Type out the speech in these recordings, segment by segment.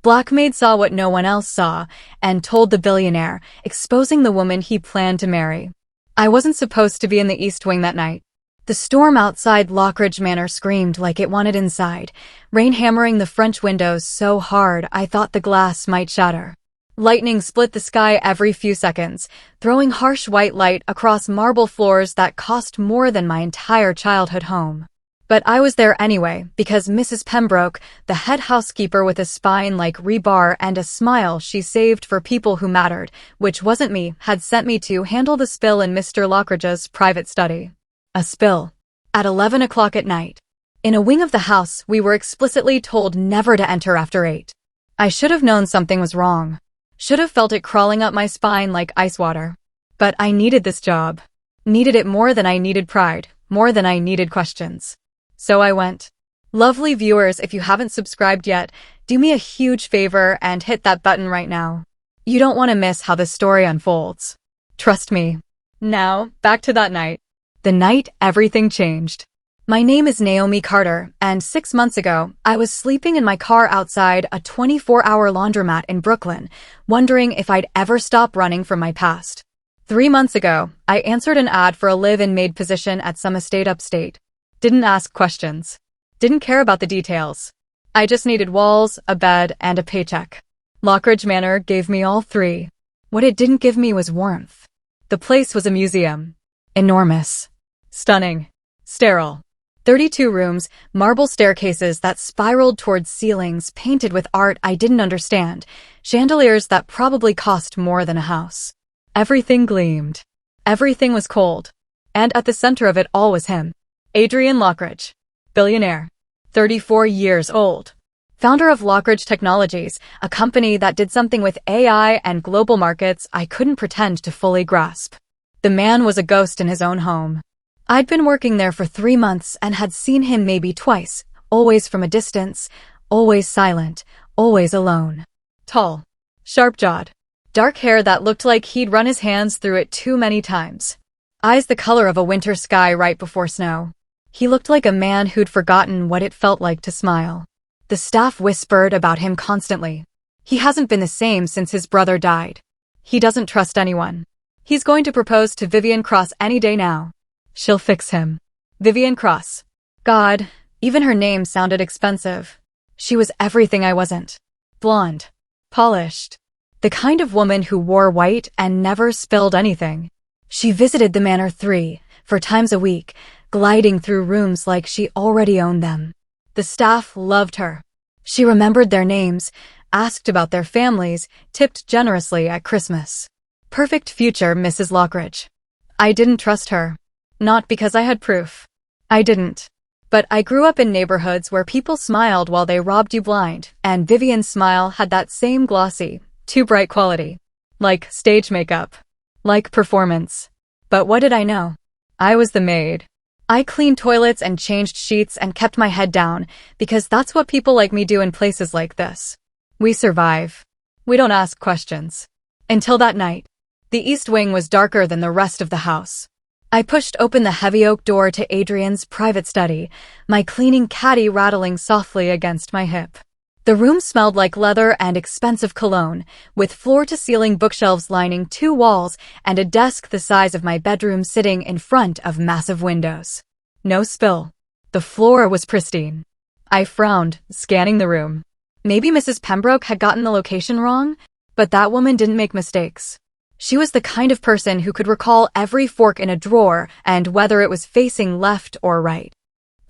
Black Maid saw what no one else saw and told the billionaire, exposing the woman he planned to marry. I wasn't supposed to be in the East Wing that night. The storm outside Lockridge Manor screamed like it wanted inside, rain hammering the French windows so hard I thought the glass might shatter. Lightning split the sky every few seconds, throwing harsh white light across marble floors that cost more than my entire childhood home. But I was there anyway, because Mrs. Pembroke, the head housekeeper with a spine like rebar and a smile she saved for people who mattered, which wasn't me, had sent me to handle the spill in Mr. Lockridge's private study. A spill. At 11 o'clock at night. In a wing of the house, we were explicitly told never to enter after 8. I should have known something was wrong. Should have felt it crawling up my spine like ice water. But I needed this job. Needed it more than I needed pride, more than I needed questions. So I went. Lovely viewers, if you haven't subscribed yet, do me a huge favor and hit that button right now. You don't want to miss how the story unfolds. Trust me. Now, back to that night. The night everything changed. My name is Naomi Carter, and 6 months ago, I was sleeping in my car outside a 24-hour laundromat in Brooklyn, wondering if I'd ever stop running from my past. 3 months ago, I answered an ad for a live-in maid position at some estate upstate. Didn't ask questions. Didn't care about the details. I just needed walls, a bed, and a paycheck. Lockridge Manor gave me all three. What it didn't give me was warmth. The place was a museum. Enormous. Stunning. Sterile. 32 rooms, marble staircases that spiraled towards ceilings painted with art I didn't understand, chandeliers that probably cost more than a house. Everything gleamed. Everything was cold. And at the center of it all was him. Adrian Lockridge. Billionaire. 34 years old. Founder of Lockridge Technologies, a company that did something with AI and global markets I couldn't pretend to fully grasp. The man was a ghost in his own home. I'd been working there for 3 months and had seen him maybe twice, always from a distance, always silent, always alone. Tall. Sharp-jawed. Dark hair that looked like he'd run his hands through it too many times. Eyes the color of a winter sky right before snow. He looked like a man who'd forgotten what it felt like to smile. The staff whispered about him constantly. He hasn't been the same since his brother died. He doesn't trust anyone. He's going to propose to Vivian Cross any day now. She'll fix him. Vivian Cross. God, even her name sounded expensive. She was everything I wasn't. Blonde. Polished. The kind of woman who wore white and never spilled anything. She visited the manor 4 times a week, gliding through rooms like she already owned them. The staff loved her. She remembered their names, asked about their families, tipped generously at Christmas. Perfect future Mrs. Lockridge. I didn't trust her. Not because I had proof. I didn't. But I grew up in neighborhoods where people smiled while they robbed you blind, and Vivian's smile had that same glossy, too bright quality. Like stage makeup. Like performance. But what did I know? I was the maid. I cleaned toilets and changed sheets and kept my head down, because that's what people like me do in places like this. We survive. We don't ask questions. Until that night. The East Wing was darker than the rest of the house. I pushed open the heavy oak door to Adrian's private study, my cleaning caddy rattling softly against my hip. The room smelled like leather and expensive cologne, with floor-to-ceiling bookshelves lining 2 walls and a desk the size of my bedroom sitting in front of massive windows. No spill. The floor was pristine. I frowned, scanning the room. Maybe Mrs. Pembroke had gotten the location wrong, but that woman didn't make mistakes. She was the kind of person who could recall every fork in a drawer and whether it was facing left or right.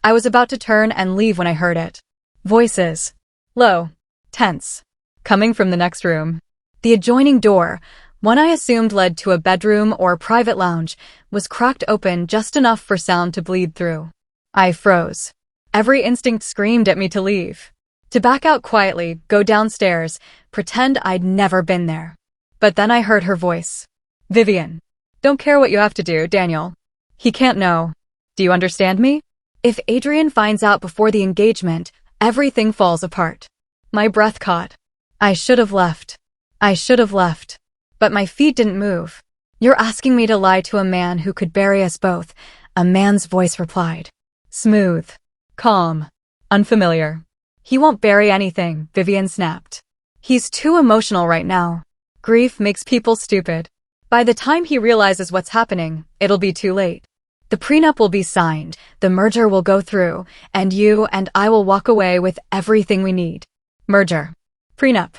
I was about to turn and leave when I heard it. Voices. Low. Tense. Coming from the next room. The adjoining door, one I assumed led to a bedroom or private lounge, was cracked open just enough for sound to bleed through. I froze. Every instinct screamed at me to leave. To back out quietly, go downstairs, pretend I'd never been there. But then I heard her voice. Vivian. Don't care what you have to do, Daniel. He can't know. Do you understand me? If Adrian finds out before the engagement, everything falls apart. My breath caught. I should have left. I should have left. But my feet didn't move. You're asking me to lie to a man who could bury us both, a man's voice replied. Smooth. Calm. Unfamiliar. He won't bury anything, Vivian snapped. He's too emotional right now. Grief makes people stupid. By the time he realizes what's happening, it'll be too late. The prenup will be signed, the merger will go through, and you and I will walk away with everything we need. Merger. Prenup.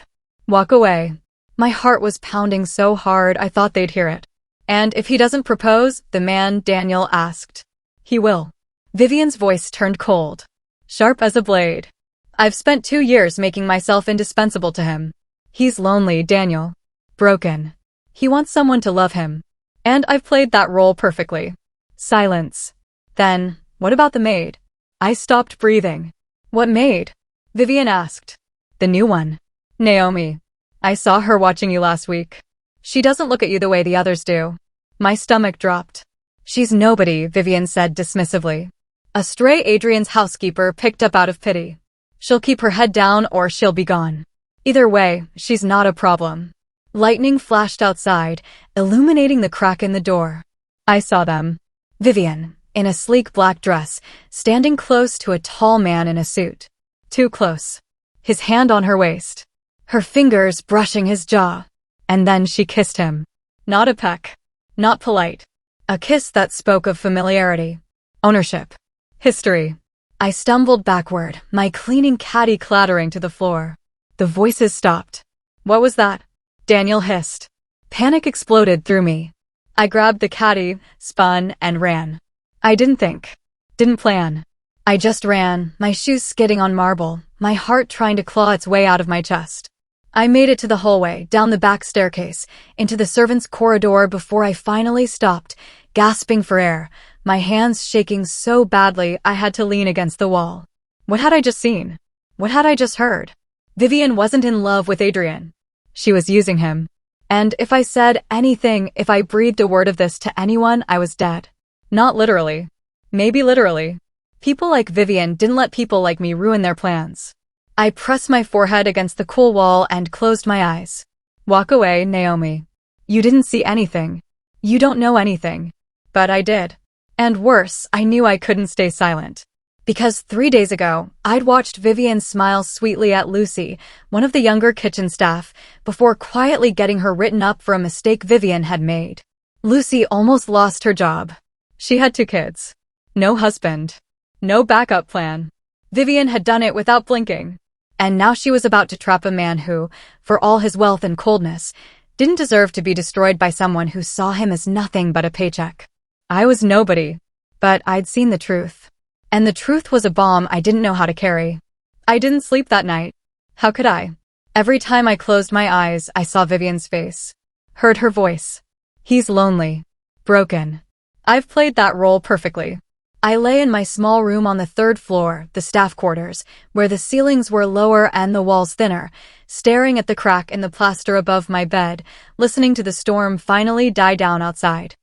Walk away. My heart was pounding so hard I thought they'd hear it. And if he doesn't propose, the man Daniel asked. He will. Vivian's voice turned cold. Sharp as a blade. I've spent 2 years making myself indispensable to him. He's lonely, Daniel. Broken. He wants someone to love him. And I've played that role perfectly. Silence. Then, what about the maid? I stopped breathing. What maid? Vivian asked. The new one. Naomi. I saw her watching you last week. She doesn't look at you the way the others do. My stomach dropped. She's nobody, Vivian said dismissively. A stray Adrian's housekeeper picked up out of pity. She'll keep her head down or she'll be gone. Either way, she's not a problem. Lightning flashed outside, illuminating the crack in the door. I saw them. Vivian, in a sleek black dress, standing close to a tall man in a suit. Too close. His hand on her waist. Her fingers brushing his jaw. And then she kissed him. Not a peck. Not polite. A kiss that spoke of familiarity. Ownership. History. I stumbled backward, my cleaning caddy clattering to the floor. The voices stopped. What was that? Daniel hissed. Panic exploded through me. I grabbed the caddy, spun, and ran. I didn't think. Didn't plan. I just ran, my shoes skidding on marble, my heart trying to claw its way out of my chest. I made it to the hallway, down the back staircase, into the servants' corridor before I finally stopped, gasping for air, my hands shaking so badly I had to lean against the wall. What had I just seen? What had I just heard? Vivian wasn't in love with Adrian. She was using him. And if I said anything, if I breathed a word of this to anyone, I was dead. Not literally. Maybe literally. People like Vivian didn't let people like me ruin their plans. I pressed my forehead against the cool wall and closed my eyes. Walk away, Naomi. You didn't see anything. You don't know anything. But I did. And worse, I knew I couldn't stay silent. Because 3 days ago, I'd watched Vivian smile sweetly at Lucy, one of the younger kitchen staff, before quietly getting her written up for a mistake Vivian had made. Lucy almost lost her job. She had 2 kids. No husband. No backup plan. Vivian had done it without blinking. And now she was about to trap a man who, for all his wealth and coldness, didn't deserve to be destroyed by someone who saw him as nothing but a paycheck. I was nobody. But I'd seen the truth. And the truth was a bomb I didn't know how to carry. I didn't sleep that night. How could I? Every time I closed my eyes, I saw Vivian's face. Heard her voice. He's lonely. Broken. I've played that role perfectly. I lay in my small room on the 3rd floor, the staff quarters, where the ceilings were lower and the walls thinner, staring at the crack in the plaster above my bed, listening to the storm finally die down outside.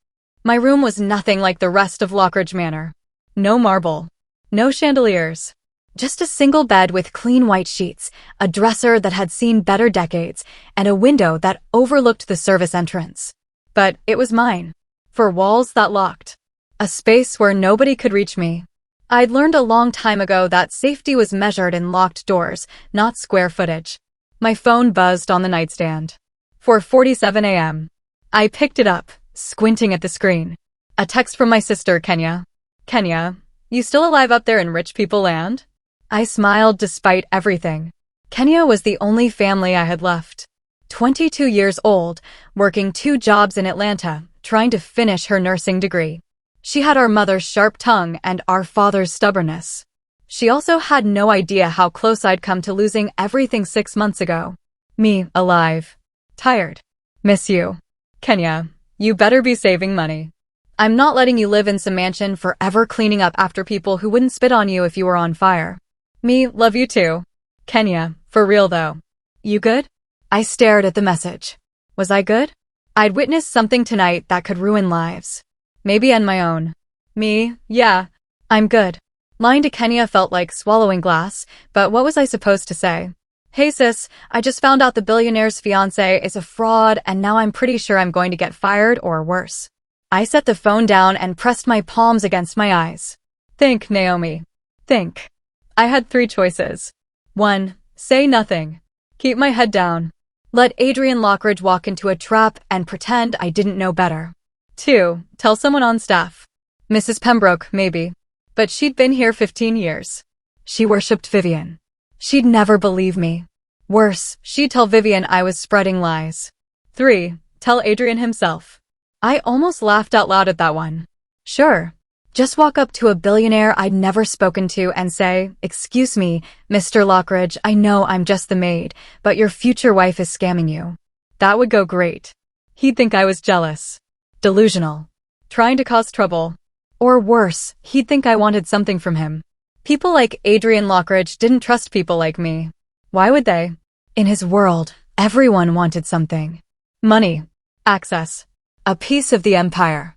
My room was nothing like the rest of Lockridge Manor. No marble. No chandeliers. Just a single bed with clean white sheets, a dresser that had seen better decades, and a window that overlooked the service entrance. But it was mine. For walls that locked. A space where nobody could reach me. I'd learned a long time ago that safety was measured in locked doors, not square footage. My phone buzzed on the nightstand. 4:47 a.m. I picked it up, squinting at the screen. A text from my sister, Kenya. Kenya, you still alive up there in rich people land? I smiled despite everything. Kenya was the only family I had left. 22 years old, working 2 jobs in Atlanta, trying to finish her nursing degree. She had our mother's sharp tongue and our father's stubbornness. She also had no idea how close I'd come to losing everything 6 months ago. Me, alive. Tired. Miss you. Kenya, you better be saving money. I'm not letting you live in some mansion forever cleaning up after people who wouldn't spit on you if you were on fire. Me, love you too. Kenya, for real though. You good? I stared at the message. Was I good? I'd witnessed something tonight that could ruin lives. Maybe end my own. Me, yeah, I'm good. Lying to Kenya felt like swallowing glass, but what was I supposed to say? Hey sis, I just found out the billionaire's fiancé is a fraud and now I'm pretty sure I'm going to get fired or worse. I set the phone down and pressed my palms against my eyes. Think, Naomi. Think. I had 3 choices. 1. Say nothing. Keep my head down. Let Adrian Lockridge walk into a trap and pretend I didn't know better. 2. Tell someone on staff. Mrs. Pembroke, maybe. But she'd been here 15 years. She worshipped Vivian. She'd never believe me. Worse, she'd tell Vivian I was spreading lies. 3. Tell Adrian himself. I almost laughed out loud at that one. Sure. Just walk up to a billionaire I'd never spoken to and say, "Excuse me, Mr. Lockridge, I know I'm just the maid, but your future wife is scamming you." That would go great. He'd think I was jealous, delusional, trying to cause trouble. Or worse, he'd think I wanted something from him. People like Adrian Lockridge didn't trust people like me. Why would they? In his world, everyone wanted something. Money, access, a piece of the empire.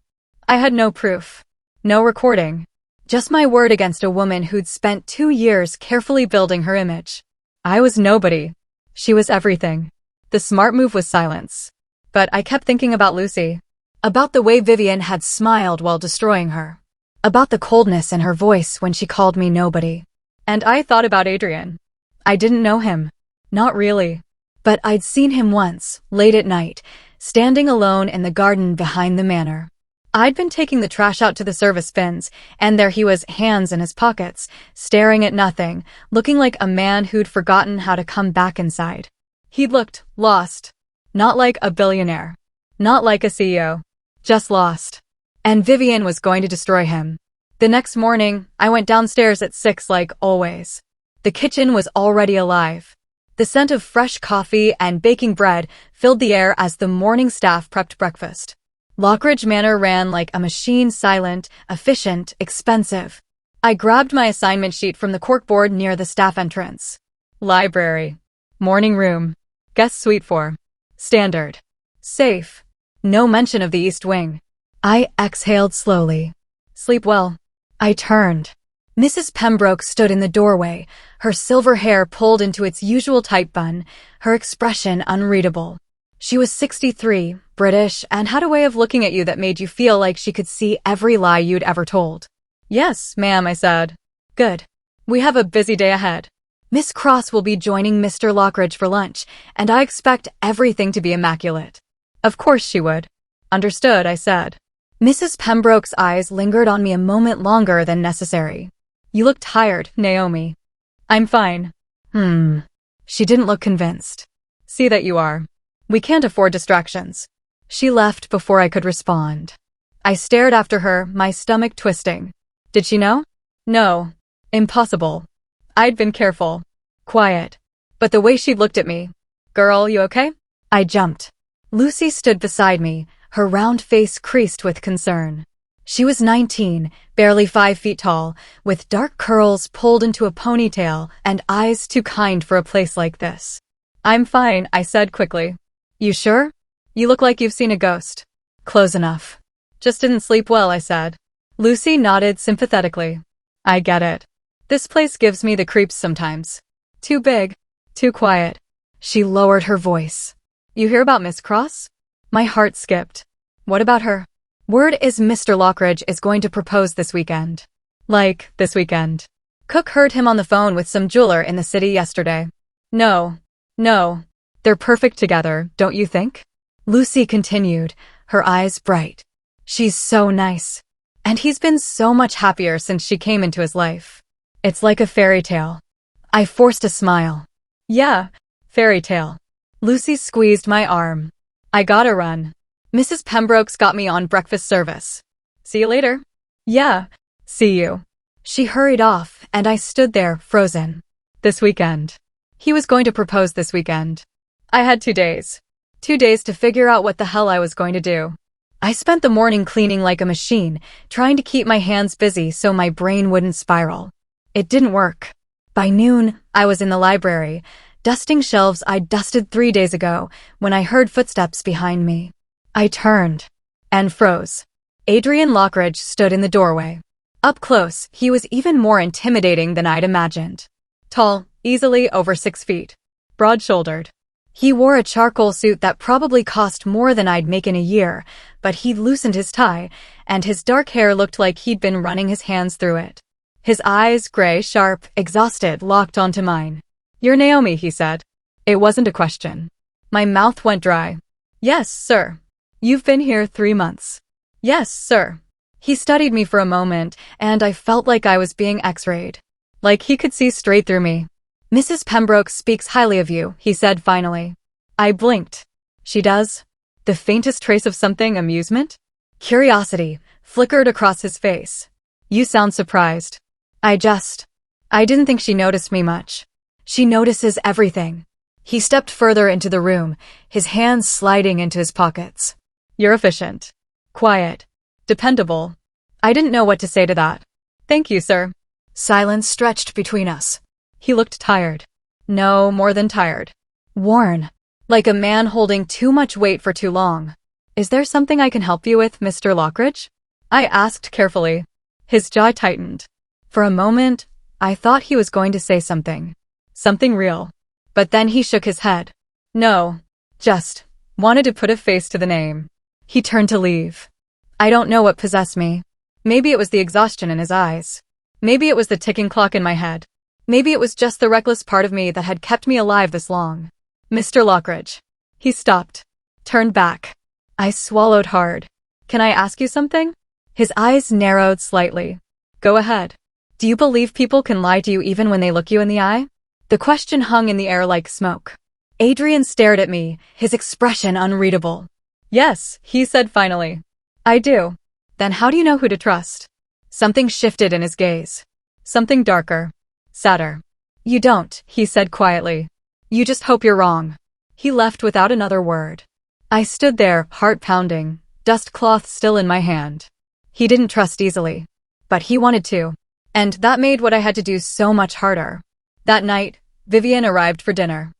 I had no proof. No recording. Just my word against a woman who'd spent 2 years carefully building her image. I was nobody. She was everything. The smart move was silence. But I kept thinking about Lucy. About the way Vivian had smiled while destroying her. About the coldness in her voice when she called me nobody. And I thought about Adrian. I didn't know him. Not really. But I'd seen him once, late at night, standing alone in the garden behind the manor. I'd been taking the trash out to the service bins, and there he was, hands in his pockets, staring at nothing, looking like a man who'd forgotten how to come back inside. He looked lost. Not like a billionaire. Not like a CEO. Just lost. And Vivian was going to destroy him. The next morning, I went downstairs at 6 like always. The kitchen was already alive. The scent of fresh coffee and baking bread filled the air as the morning staff prepped breakfast. Lockridge Manor ran like a machine, silent, efficient, expensive. I grabbed my assignment sheet from the corkboard near the staff entrance. Library. Morning room. Guest suite 4. Standard. Safe. No mention of the East Wing. I exhaled slowly. Sleep well. I turned. Mrs. Pembroke stood in the doorway, her silver hair pulled into its usual tight bun, her expression unreadable. She was 63, British, and had a way of looking at you that made you feel like she could see every lie you'd ever told. "Yes, ma'am," I said. "Good. We have a busy day ahead. Miss Cross will be joining Mr. Lockridge for lunch, and I expect everything to be immaculate." Of course she would. "Understood," I said. Mrs. Pembroke's eyes lingered on me a moment longer than necessary. "You look tired, Naomi." "I'm fine." She didn't look convinced. "See that you are. We can't afford distractions." She left before I could respond. I stared after her, my stomach twisting. Did she know? No. Impossible. I'd been careful. Quiet. But the way she looked at me. "Girl, you okay?" I jumped. Lucy stood beside me, her round face creased with concern. She was 19, barely 5 feet tall, with dark curls pulled into a ponytail and eyes too kind for a place like this. "I'm fine," I said quickly. "You sure? You look like you've seen a ghost." "Close enough." "Just didn't sleep well," I said. Lucy nodded sympathetically. "I get it. This place gives me the creeps sometimes. Too big. Too quiet." She lowered her voice. "You hear about Miss Cross?" My heart skipped. "What about her?" "Word is Mr. Lockridge is going to propose this weekend." "Like, this weekend?" "Cook heard him on the phone with some jeweler in the city yesterday." No. They're perfect together, don't you think?" Lucy continued, her eyes bright. "She's so nice. And he's been so much happier since she came into his life. It's like a fairy tale." I forced a smile. "Yeah, fairy tale." Lucy squeezed my arm. "I gotta run. Mrs. Pembroke's got me on breakfast service. See you later." "Yeah, see you." She hurried off, and I stood there, frozen. This weekend. He was going to propose this weekend. I had 2 days. 2 days to figure out what the hell I was going to do. I spent the morning cleaning like a machine, trying to keep my hands busy so my brain wouldn't spiral. It didn't work. By noon, I was in the library, dusting shelves I'd dusted 3 days ago, when I heard footsteps behind me. I turned and froze. Adrian Lockridge stood in the doorway. Up close, he was even more intimidating than I'd imagined. Tall, easily over 6 feet. Broad-shouldered. He wore a charcoal suit that probably cost more than I'd make in a year, but he'd loosened his tie, and his dark hair looked like he'd been running his hands through it. His eyes, gray, sharp, exhausted, locked onto mine. "You're Naomi," he said. It wasn't a question. My mouth went dry. Yes, sir. You've been here 3 months. Yes, sir. He studied me for a moment, and I felt like I was being x-rayed. Like he could see straight through me. Mrs. Pembroke speaks highly of you, he said finally. I blinked. She does? The faintest trace of something amusement? Curiosity flickered across his face. You sound surprised. I didn't think she noticed me much. She notices everything. He stepped further into the room, his hands sliding into his pockets. You're efficient. Quiet. Dependable. I didn't know what to say to that. Thank you, sir. Silence stretched between us. He looked tired. No, more than tired. Worn. Like a man holding too much weight for too long. Is there something I can help you with, Mr. Lockridge? I asked carefully. His jaw tightened. For a moment, I thought he was going to say something. Something real. But then he shook his head. No. Just wanted to put a face to the name. He turned to leave. I don't know what possessed me. Maybe it was the exhaustion in his eyes. Maybe it was the ticking clock in my head. Maybe it was just the reckless part of me that had kept me alive this long. Mr. Lockridge. He stopped. Turned back. I swallowed hard. Can I ask you something? His eyes narrowed slightly. Go ahead. Do you believe people can lie to you even when they look you in the eye? The question hung in the air like smoke. Adrian stared at me, his expression unreadable. Yes, he said finally. I do. Then how do you know who to trust? Something shifted in his gaze. Something darker. Sadder. You don't, he said quietly. You just hope you're wrong. He left without another word. I stood there, heart pounding, dust cloth still in my hand. He didn't trust easily. But he wanted to. And that made what I had to do so much harder. That night, Vivian arrived for dinner.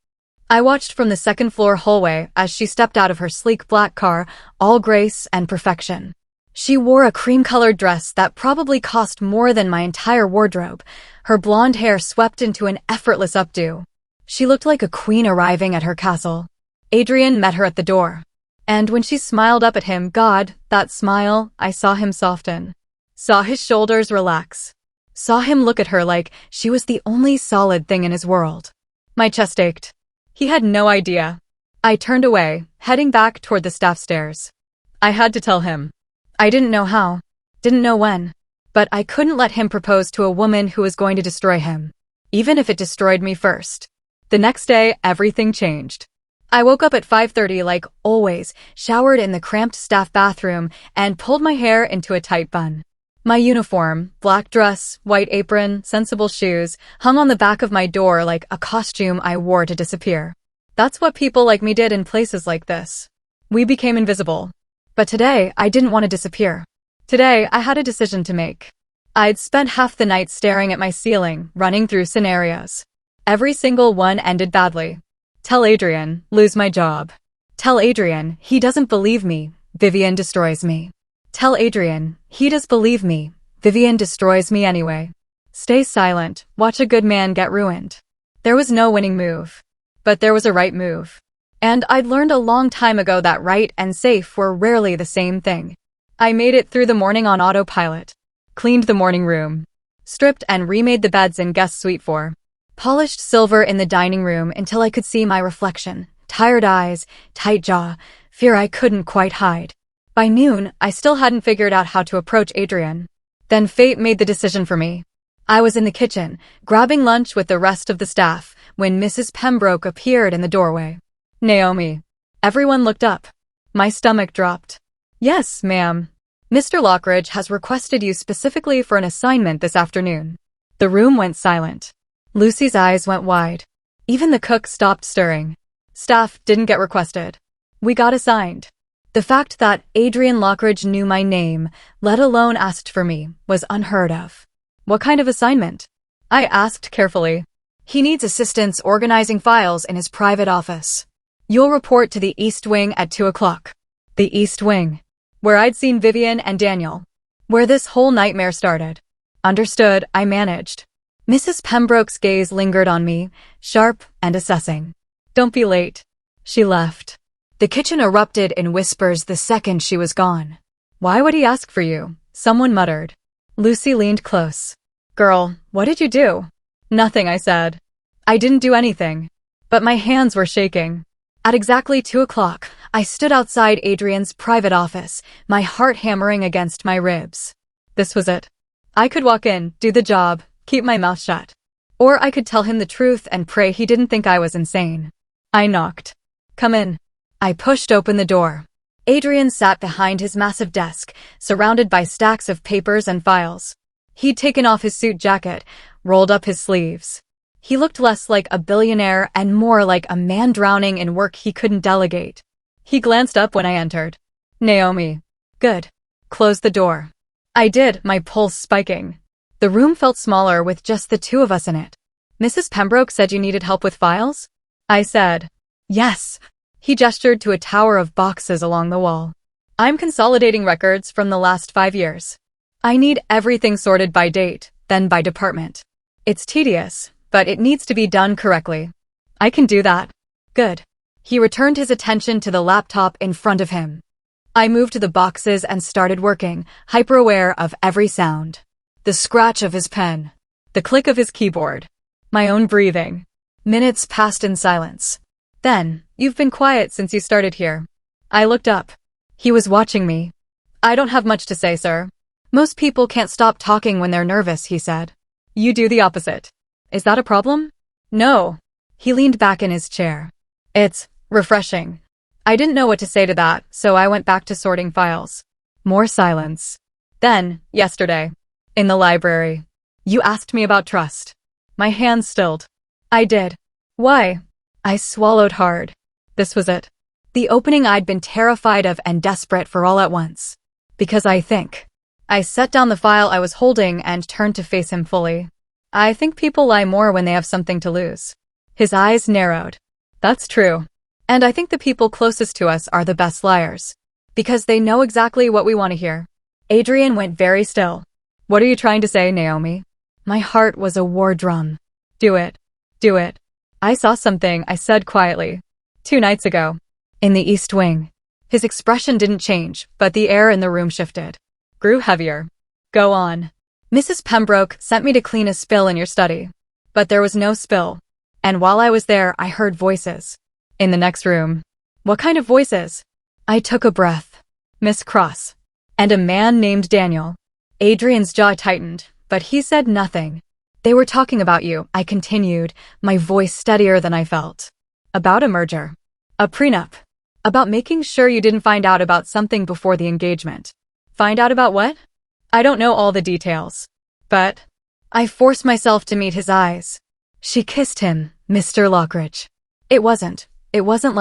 I watched from the second-floor hallway as she stepped out of her sleek black car, all grace and perfection. She wore a cream-colored dress that probably cost more than my entire wardrobe, her blonde hair swept into an effortless updo. She looked like a queen arriving at her castle. Adrian met her at the door. And when she smiled up at him, God, that smile, I saw him soften. Saw his shoulders relax. Saw him look at her like she was the only solid thing in his world. My chest ached. He had no idea. I turned away, heading back toward the staff stairs. I had to tell him. I didn't know how, didn't know when, but I couldn't let him propose to a woman who was going to destroy him, even if it destroyed me first. The next day, everything changed. I woke up at 5:30 like always, showered in the cramped staff bathroom, and pulled my hair into a tight bun. My uniform, black dress, white apron, sensible shoes, hung on the back of my door like a costume I wore to disappear. That's what people like me did in places like this. We became invisible. But today, I didn't want to disappear. Today, I had a decision to make. I'd spent half the night staring at my ceiling, running through scenarios. Every single one ended badly. Tell Adrian, lose my job. Tell Adrian, he doesn't believe me, Vivian destroys me. Tell Adrian, he does believe me, Vivian destroys me anyway. Stay silent, watch a good man get ruined. There was no winning move. But there was a right move. And I'd learned a long time ago that right and safe were rarely the same thing. I made it through the morning on autopilot. Cleaned the morning room. Stripped and remade the beds in guest suite 4. Polished silver in the dining room until I could see my reflection. Tired eyes, tight jaw, fear I couldn't quite hide. By noon, I still hadn't figured out how to approach Adrian. Then fate made the decision for me. I was in the kitchen, grabbing lunch with the rest of the staff, when Mrs. Pembroke appeared in the doorway. Naomi. Everyone looked up. My stomach dropped. Yes, ma'am. Mr. Lockridge has requested you specifically for an assignment this afternoon. The room went silent. Lucy's eyes went wide. Even the cook stopped stirring. Staff didn't get requested. We got assigned. The fact that Adrian Lockridge knew my name, let alone asked for me, was unheard of. What kind of assignment? I asked carefully. He needs assistance organizing files in his private office. You'll report to the East Wing at 2 o'clock. The East Wing. Where I'd seen Vivian and Daniel. Where this whole nightmare started. Understood, I managed. Mrs. Pembroke's gaze lingered on me, sharp and assessing. Don't be late. She left. The kitchen erupted in whispers the second she was gone. Why would he ask for you? Someone muttered. Lucy leaned close. Girl, what did you do? Nothing, I said. I didn't do anything. but my hands were shaking. At exactly 2 o'clock, I stood outside Adrian's private office, my heart hammering against my ribs. This was it. I could walk in, do the job, keep my mouth shut. Or I could tell him the truth and pray he didn't think I was insane. I knocked. Come in. I pushed open the door. Adrian sat behind his massive desk, surrounded by stacks of papers and files. He'd taken off his suit jacket, rolled up his sleeves. He looked less like a billionaire and more like a man drowning in work he couldn't delegate. He glanced up when I entered. Naomi. Good. Close the door. I did, my pulse spiking. The room felt smaller with just the two of us in it. Mrs. Pembroke said you needed help with files? I said. Yes. He gestured to a tower of boxes along the wall. I'm consolidating records from the last 5 years. I need everything sorted by date, then by department. It's tedious, but it needs to be done correctly. I can do that. Good. He returned his attention to the laptop in front of him. I moved to the boxes and started working, hyper-aware of every sound. The scratch of his pen. The click of his keyboard. My own breathing. Minutes passed in silence. Then, you've been quiet since you started here. I looked up. He was watching me. I don't have much to say, sir. Most people can't stop talking when they're nervous, he said. You do the opposite. Is that a problem? No. He leaned back in his chair. It's refreshing. I didn't know what to say to that, so I went back to sorting files. More silence. Then, yesterday, in the library, you asked me about trust. My hands stilled. I did. Why? I swallowed hard. This was it. The opening I'd been terrified of and desperate for all at once. Because I think. I set down the file I was holding and turned to face him fully. I think people lie more when they have something to lose. His eyes narrowed. That's true. And I think the people closest to us are the best liars. Because they know exactly what we want to hear. Adrian went very still. What are you trying to say, Naomi? My heart was a war drum. Do it. Do it. I saw something, I said quietly. 2 nights ago. In the East Wing. His expression didn't change, but the air in the room shifted. Grew heavier. Go on. Mrs. Pembroke sent me to clean a spill in your study. But there was no spill. And while I was there, I heard voices. In the next room. What kind of voices? I took a breath. Miss Cross. And a man named Daniel. Adrian's jaw tightened, but he said nothing. They were talking about you, I continued, my voice steadier than I felt. About a merger. A prenup. About making sure you didn't find out about something before the engagement. Find out about what? I don't know all the details. But I forced myself to meet his eyes. She kissed him, Mr. Lockridge. It wasn't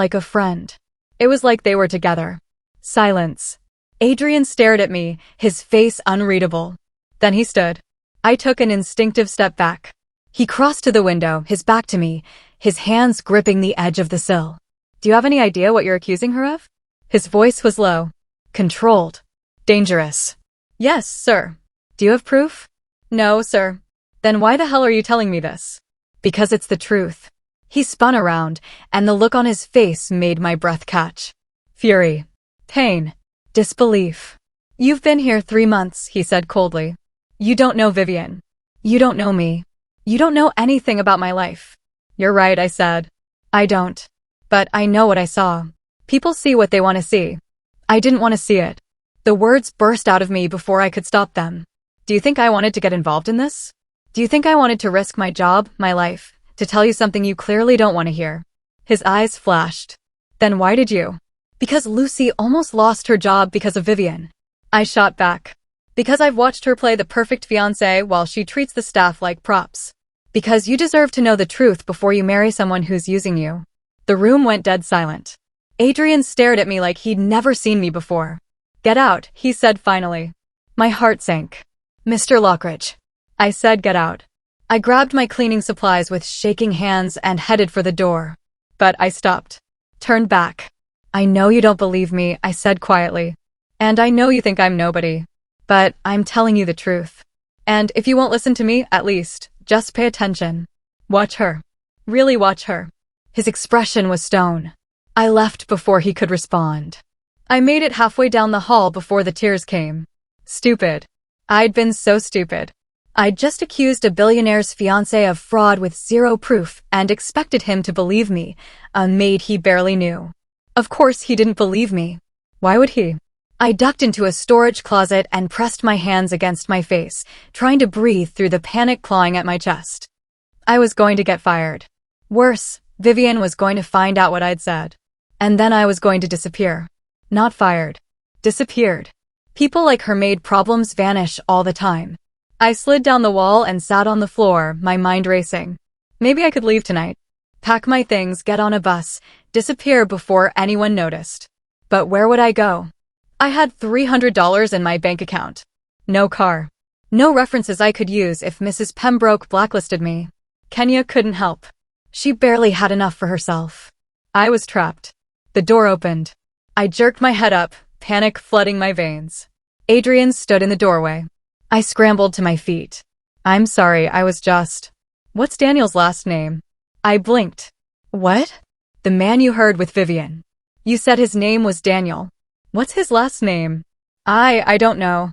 like a friend. It was like they were together. Silence. Adrian stared at me, his face unreadable. Then he stood. I took an instinctive step back. He crossed to the window, his back to me, his hands gripping the edge of the sill. Do you have any idea what you're accusing her of? His voice was low. Controlled. Dangerous. Yes, sir. Do you have proof? No, sir. Then why the hell are you telling me this? Because it's the truth. He spun around, and the look on his face made my breath catch. Fury. Pain. Disbelief. You've been here 3 months, he said coldly. You don't know Vivian. You don't know me. You don't know anything about my life. You're right, I said. I don't. But I know what I saw. People see what they want to see. I didn't want to see it. The words burst out of me before I could stop them. Do you think I wanted to get involved in this? Do you think I wanted to risk my job, my life, to tell you something you clearly don't want to hear? His eyes flashed. Then why did you? Because Lucy almost lost her job because of Vivian. I shot back. Because I've watched her play the perfect fiancé while she treats the staff like props. Because you deserve to know the truth before you marry someone who's using you. The room went dead silent. Adrian stared at me like he'd never seen me before. Get out, he said finally. My heart sank. Mr. Lockridge. I said get out. I grabbed my cleaning supplies with shaking hands and headed for the door. But I stopped. Turned back. I know you don't believe me, I said quietly. And I know you think I'm nobody. But I'm telling you the truth. And if you won't listen to me, at least, just pay attention. Watch her. Really watch her. His expression was stone. I left before he could respond. I made it halfway down the hall before the tears came. Stupid. I'd been so stupid. I'd just accused a billionaire's fiancé of fraud with zero proof and expected him to believe me, a maid he barely knew. Of course he didn't believe me. Why would he? I ducked into a storage closet and pressed my hands against my face, trying to breathe through the panic clawing at my chest. I was going to get fired. Worse, Vivian was going to find out what I'd said. And then I was going to disappear. Not fired. Disappeared. People like her made problems vanish all the time. I slid down the wall and sat on the floor, my mind racing. Maybe I could leave tonight. Pack my things, get on a bus, disappear before anyone noticed. But where would I go? I had $300 in my bank account. No car. No references I could use if Mrs. Pembroke blacklisted me. Kenya couldn't help. She barely had enough for herself. I was trapped. The door opened. I jerked my head up, panic flooding my veins. Adrian stood in the doorway. I scrambled to my feet. I'm sorry, I was just... What's Daniel's last name? I blinked. What? The man you heard with Vivian. You said his name was Daniel. What's his last name? I don't know.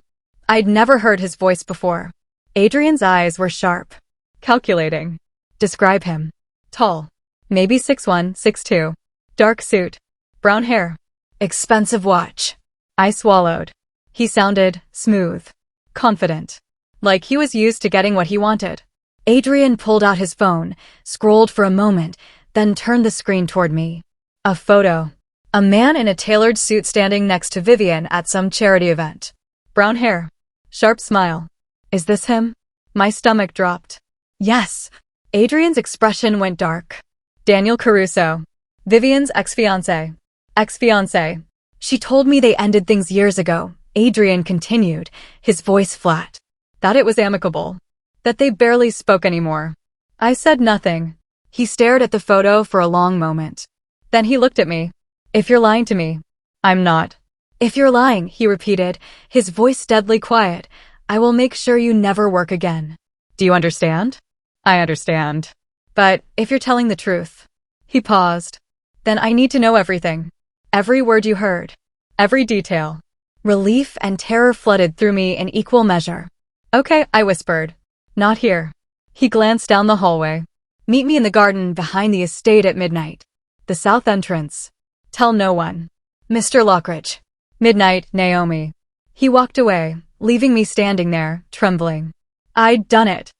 I'd never heard his voice before. Adrian's eyes were sharp. Calculating. Describe him. Tall. Maybe 6'1", 6'2". Dark suit. Brown hair. Expensive watch. I swallowed. He sounded smooth. Confident. Like he was used to getting what he wanted. Adrian pulled out his phone, scrolled for a moment, then turned the screen toward me. A photo. A man in a tailored suit standing next to Vivian at some charity event. Brown hair. Sharp smile. Is this him? My stomach dropped. Yes. Adrian's expression went dark. Daniel Caruso. Vivian's ex-fiancé. Ex-fiancé. She told me they ended things years ago. Adrian continued, his voice flat. That it was amicable. That they barely spoke anymore. I said nothing. He stared at the photo for a long moment. Then he looked at me. If you're lying to me. I'm not. If you're lying, he repeated, his voice deadly quiet, I will make sure you never work again. Do you understand? I understand. But if you're telling the truth. He paused. Then I need to know everything. Every word you heard. Every detail. Relief and terror flooded through me in equal measure. Okay, I whispered. Not here. He glanced down the hallway. Meet me in the garden behind the estate at midnight. The south entrance. Tell no one. Mr. Lockridge. Midnight, Naomi. He walked away, leaving me standing there, trembling. I'd done it.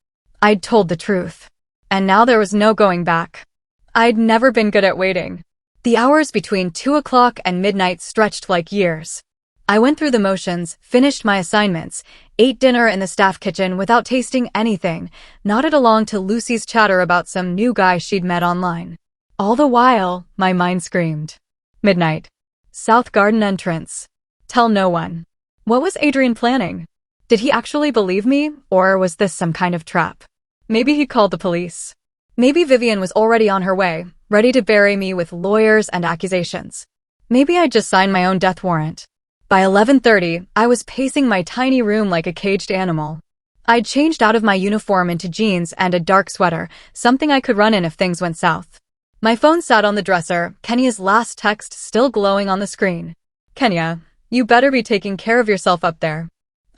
I'd told the truth. And now there was no going back. I'd never been good at waiting. The hours between 2 o'clock and midnight stretched like years. I went through the motions, finished my assignments, ate dinner in the staff kitchen without tasting anything, nodded along to Lucy's chatter about some new guy she'd met online. All the while, my mind screamed. Midnight. South Garden entrance. Tell no one. What was Adrian planning? Did he actually believe me, or was this some kind of trap? Maybe he called the police. Maybe Vivian was already on her way, ready to bury me with lawyers and accusations. Maybe I'd just signed my own death warrant. By 11:30, I was pacing my tiny room like a caged animal. I'd changed out of my uniform into jeans and a dark sweater, something I could run in if things went south. My phone sat on the dresser, Kenya's last text still glowing on the screen. Kenya, you better be taking care of yourself up there.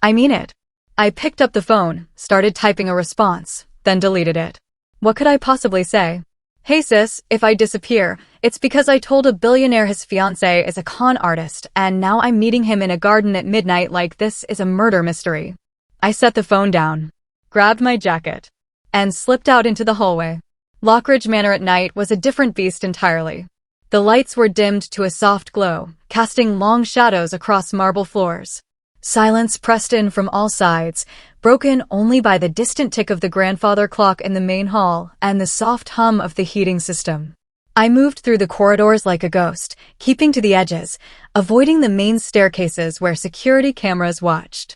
I mean it. I picked up the phone, started typing a response, then deleted it. What could I possibly say? Hey sis, if I disappear, it's because I told a billionaire his fiancé is a con artist and now I'm meeting him in a garden at midnight like this is a murder mystery. I set the phone down, grabbed my jacket, and slipped out into the hallway. Lockridge Manor at night was a different beast entirely. The lights were dimmed to a soft glow, casting long shadows across marble floors. Silence pressed in from all sides, broken only by the distant tick of the grandfather clock in the main hall and the soft hum of the heating system. I moved through the corridors like a ghost, keeping to the edges, avoiding the main staircases where security cameras watched.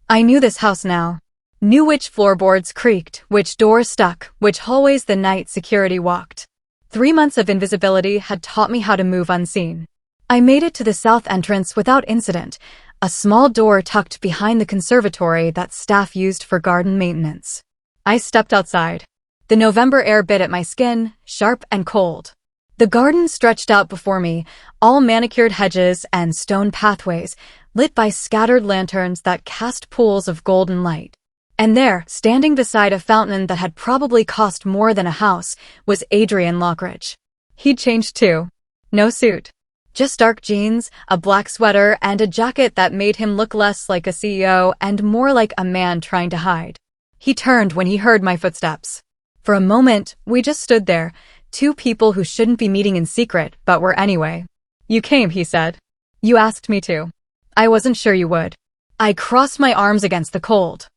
I knew this house now. Knew which floorboards creaked, which doors stuck, which hallways the night security walked. 3 months of invisibility had taught me how to move unseen. I made it to the south entrance without incident, a small door tucked behind the conservatory that staff used for garden maintenance. I stepped outside. The November air bit at my skin, sharp and cold. The garden stretched out before me, all manicured hedges and stone pathways, lit by scattered lanterns that cast pools of golden light. And there, standing beside a fountain that had probably cost more than a house, was Adrian Lockridge. He'd changed too. No suit. Just dark jeans, a black sweater, and a jacket that made him look less like a CEO and more like a man trying to hide. He turned when he heard my footsteps. For a moment, we just stood there, two people who shouldn't be meeting in secret, but were anyway. "You came," he said. "You asked me to. I wasn't sure you would." I crossed my arms against the cold.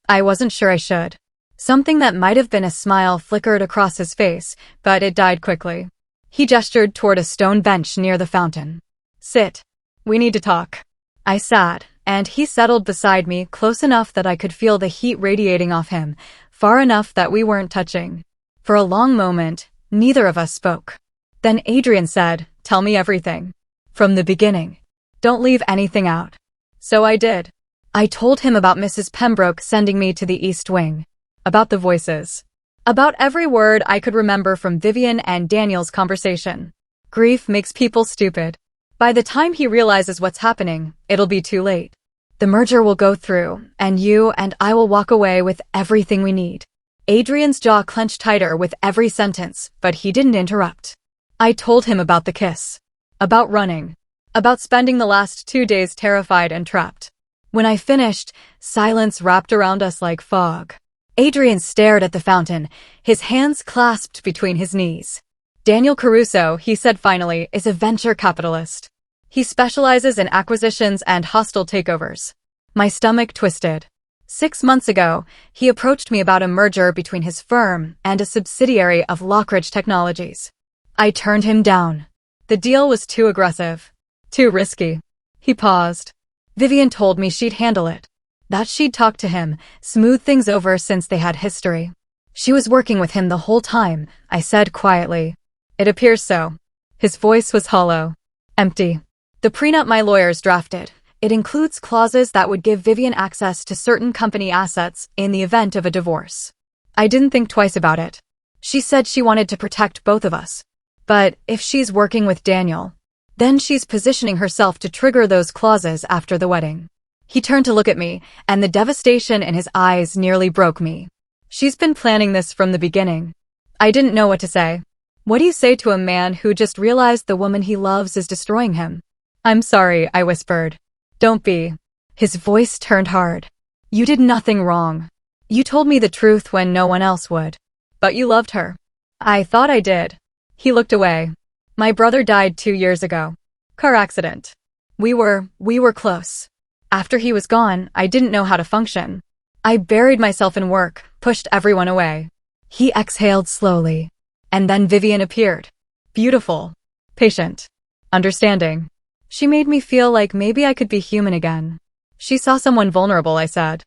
I wasn't sure I should. Something that might have been a smile flickered across his face, but it died quickly. He gestured toward a stone bench near the fountain. "Sit. We need to talk." I sat, and he settled beside me close enough that I could feel the heat radiating off him, far enough that we weren't touching. For a long moment, neither of us spoke. Then Adrian said, "Tell me everything. From the beginning. Don't leave anything out." So I did. I told him about Mrs. Pembroke sending me to the East Wing. About the voices. About every word I could remember from Vivian and Daniel's conversation. Grief makes people stupid. By the time he realizes what's happening, it'll be too late. The merger will go through, and you and I will walk away with everything we need. Adrian's jaw clenched tighter with every sentence, but he didn't interrupt. I told him about the kiss. About running. About spending the last 2 days terrified and trapped. When I finished, silence wrapped around us like fog. Adrian stared at the fountain, his hands clasped between his knees. "Daniel Caruso," he said finally, "is a venture capitalist. He specializes in acquisitions and hostile takeovers." My stomach twisted. 6 months ago, he approached me about a merger between his firm and a subsidiary of Lockridge Technologies. I turned him down. The deal was too aggressive. Too risky. He paused. Vivian told me she'd handle it. That she'd talk to him, smooth things over since they had history. She was working with him the whole time, I said quietly. "It appears so." His voice was hollow. Empty. "The prenup my lawyers drafted. It includes clauses that would give Vivian access to certain company assets in the event of a divorce." I didn't think twice about it. She said she wanted to protect both of us. But if she's working with Daniel, then she's positioning herself to trigger those clauses after the wedding. He turned to look at me, and the devastation in his eyes nearly broke me. "She's been planning this from the beginning." I didn't know what to say. What do you say to a man who just realized the woman he loves is destroying him? "I'm sorry," I whispered. "Don't be." His voice turned hard. "You did nothing wrong. You told me the truth when no one else would. But you loved her." "I thought I did." He looked away. "My brother died 2 years ago. Car accident. We were close. After he was gone, I didn't know how to function. I buried myself in work, pushed everyone away." He exhaled slowly. And then Vivian appeared. Beautiful. Patient. Understanding. She made me feel like maybe I could be human again. "She saw someone vulnerable," I said.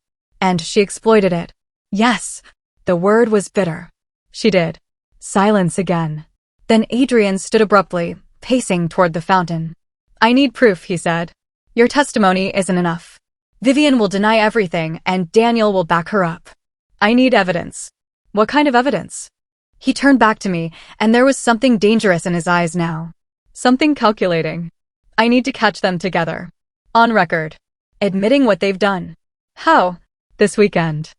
"And she exploited it." Yes. The word was bitter. She did. Silence again. Then Adrian stood abruptly, pacing toward the fountain. "I need proof," he said. "Your testimony isn't enough. Vivian will deny everything, and Daniel will back her up. I need evidence." "What kind of evidence?" He turned back to me, and there was something dangerous in his eyes now. Something calculating. "I need to catch them together. On record. Admitting what they've done." "How?" "This weekend.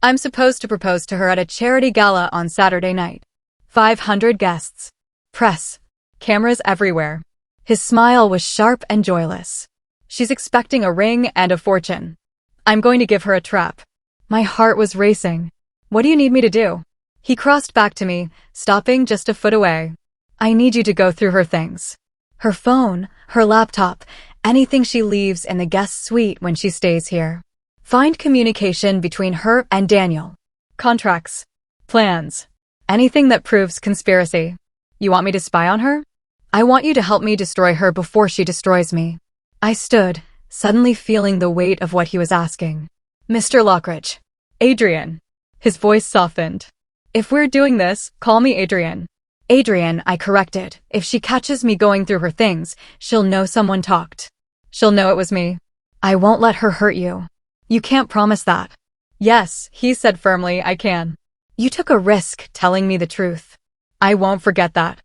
I'm supposed to propose to her at a charity gala on Saturday night. 500 guests. Press. Cameras everywhere." His smile was sharp and joyless. "She's expecting a ring and a fortune. I'm going to give her a trap." My heart was racing. "What do you need me to do?" He crossed back to me, stopping just a foot away. "I need you to go through her things. Her phone, her laptop, anything she leaves in the guest suite when she stays here. Find communication between her and Daniel. Contracts. Plans. Anything that proves conspiracy. You want me to spy on her? I want you to help me destroy her before she destroys me." I stood, suddenly feeling the weight of what he was asking. "Mr. Lockridge." "Adrian." His voice softened. "If we're doing this, call me Adrian." "Adrian," I corrected. "If she catches me going through her things, she'll know someone talked. She'll know it was me. I won't let her hurt you." "You can't promise that." "Yes," he said firmly, "I can. You took a risk telling me the truth. I won't forget that.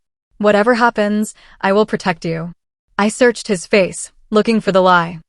Whatever happens, I will protect you." I searched his face, looking for the lie.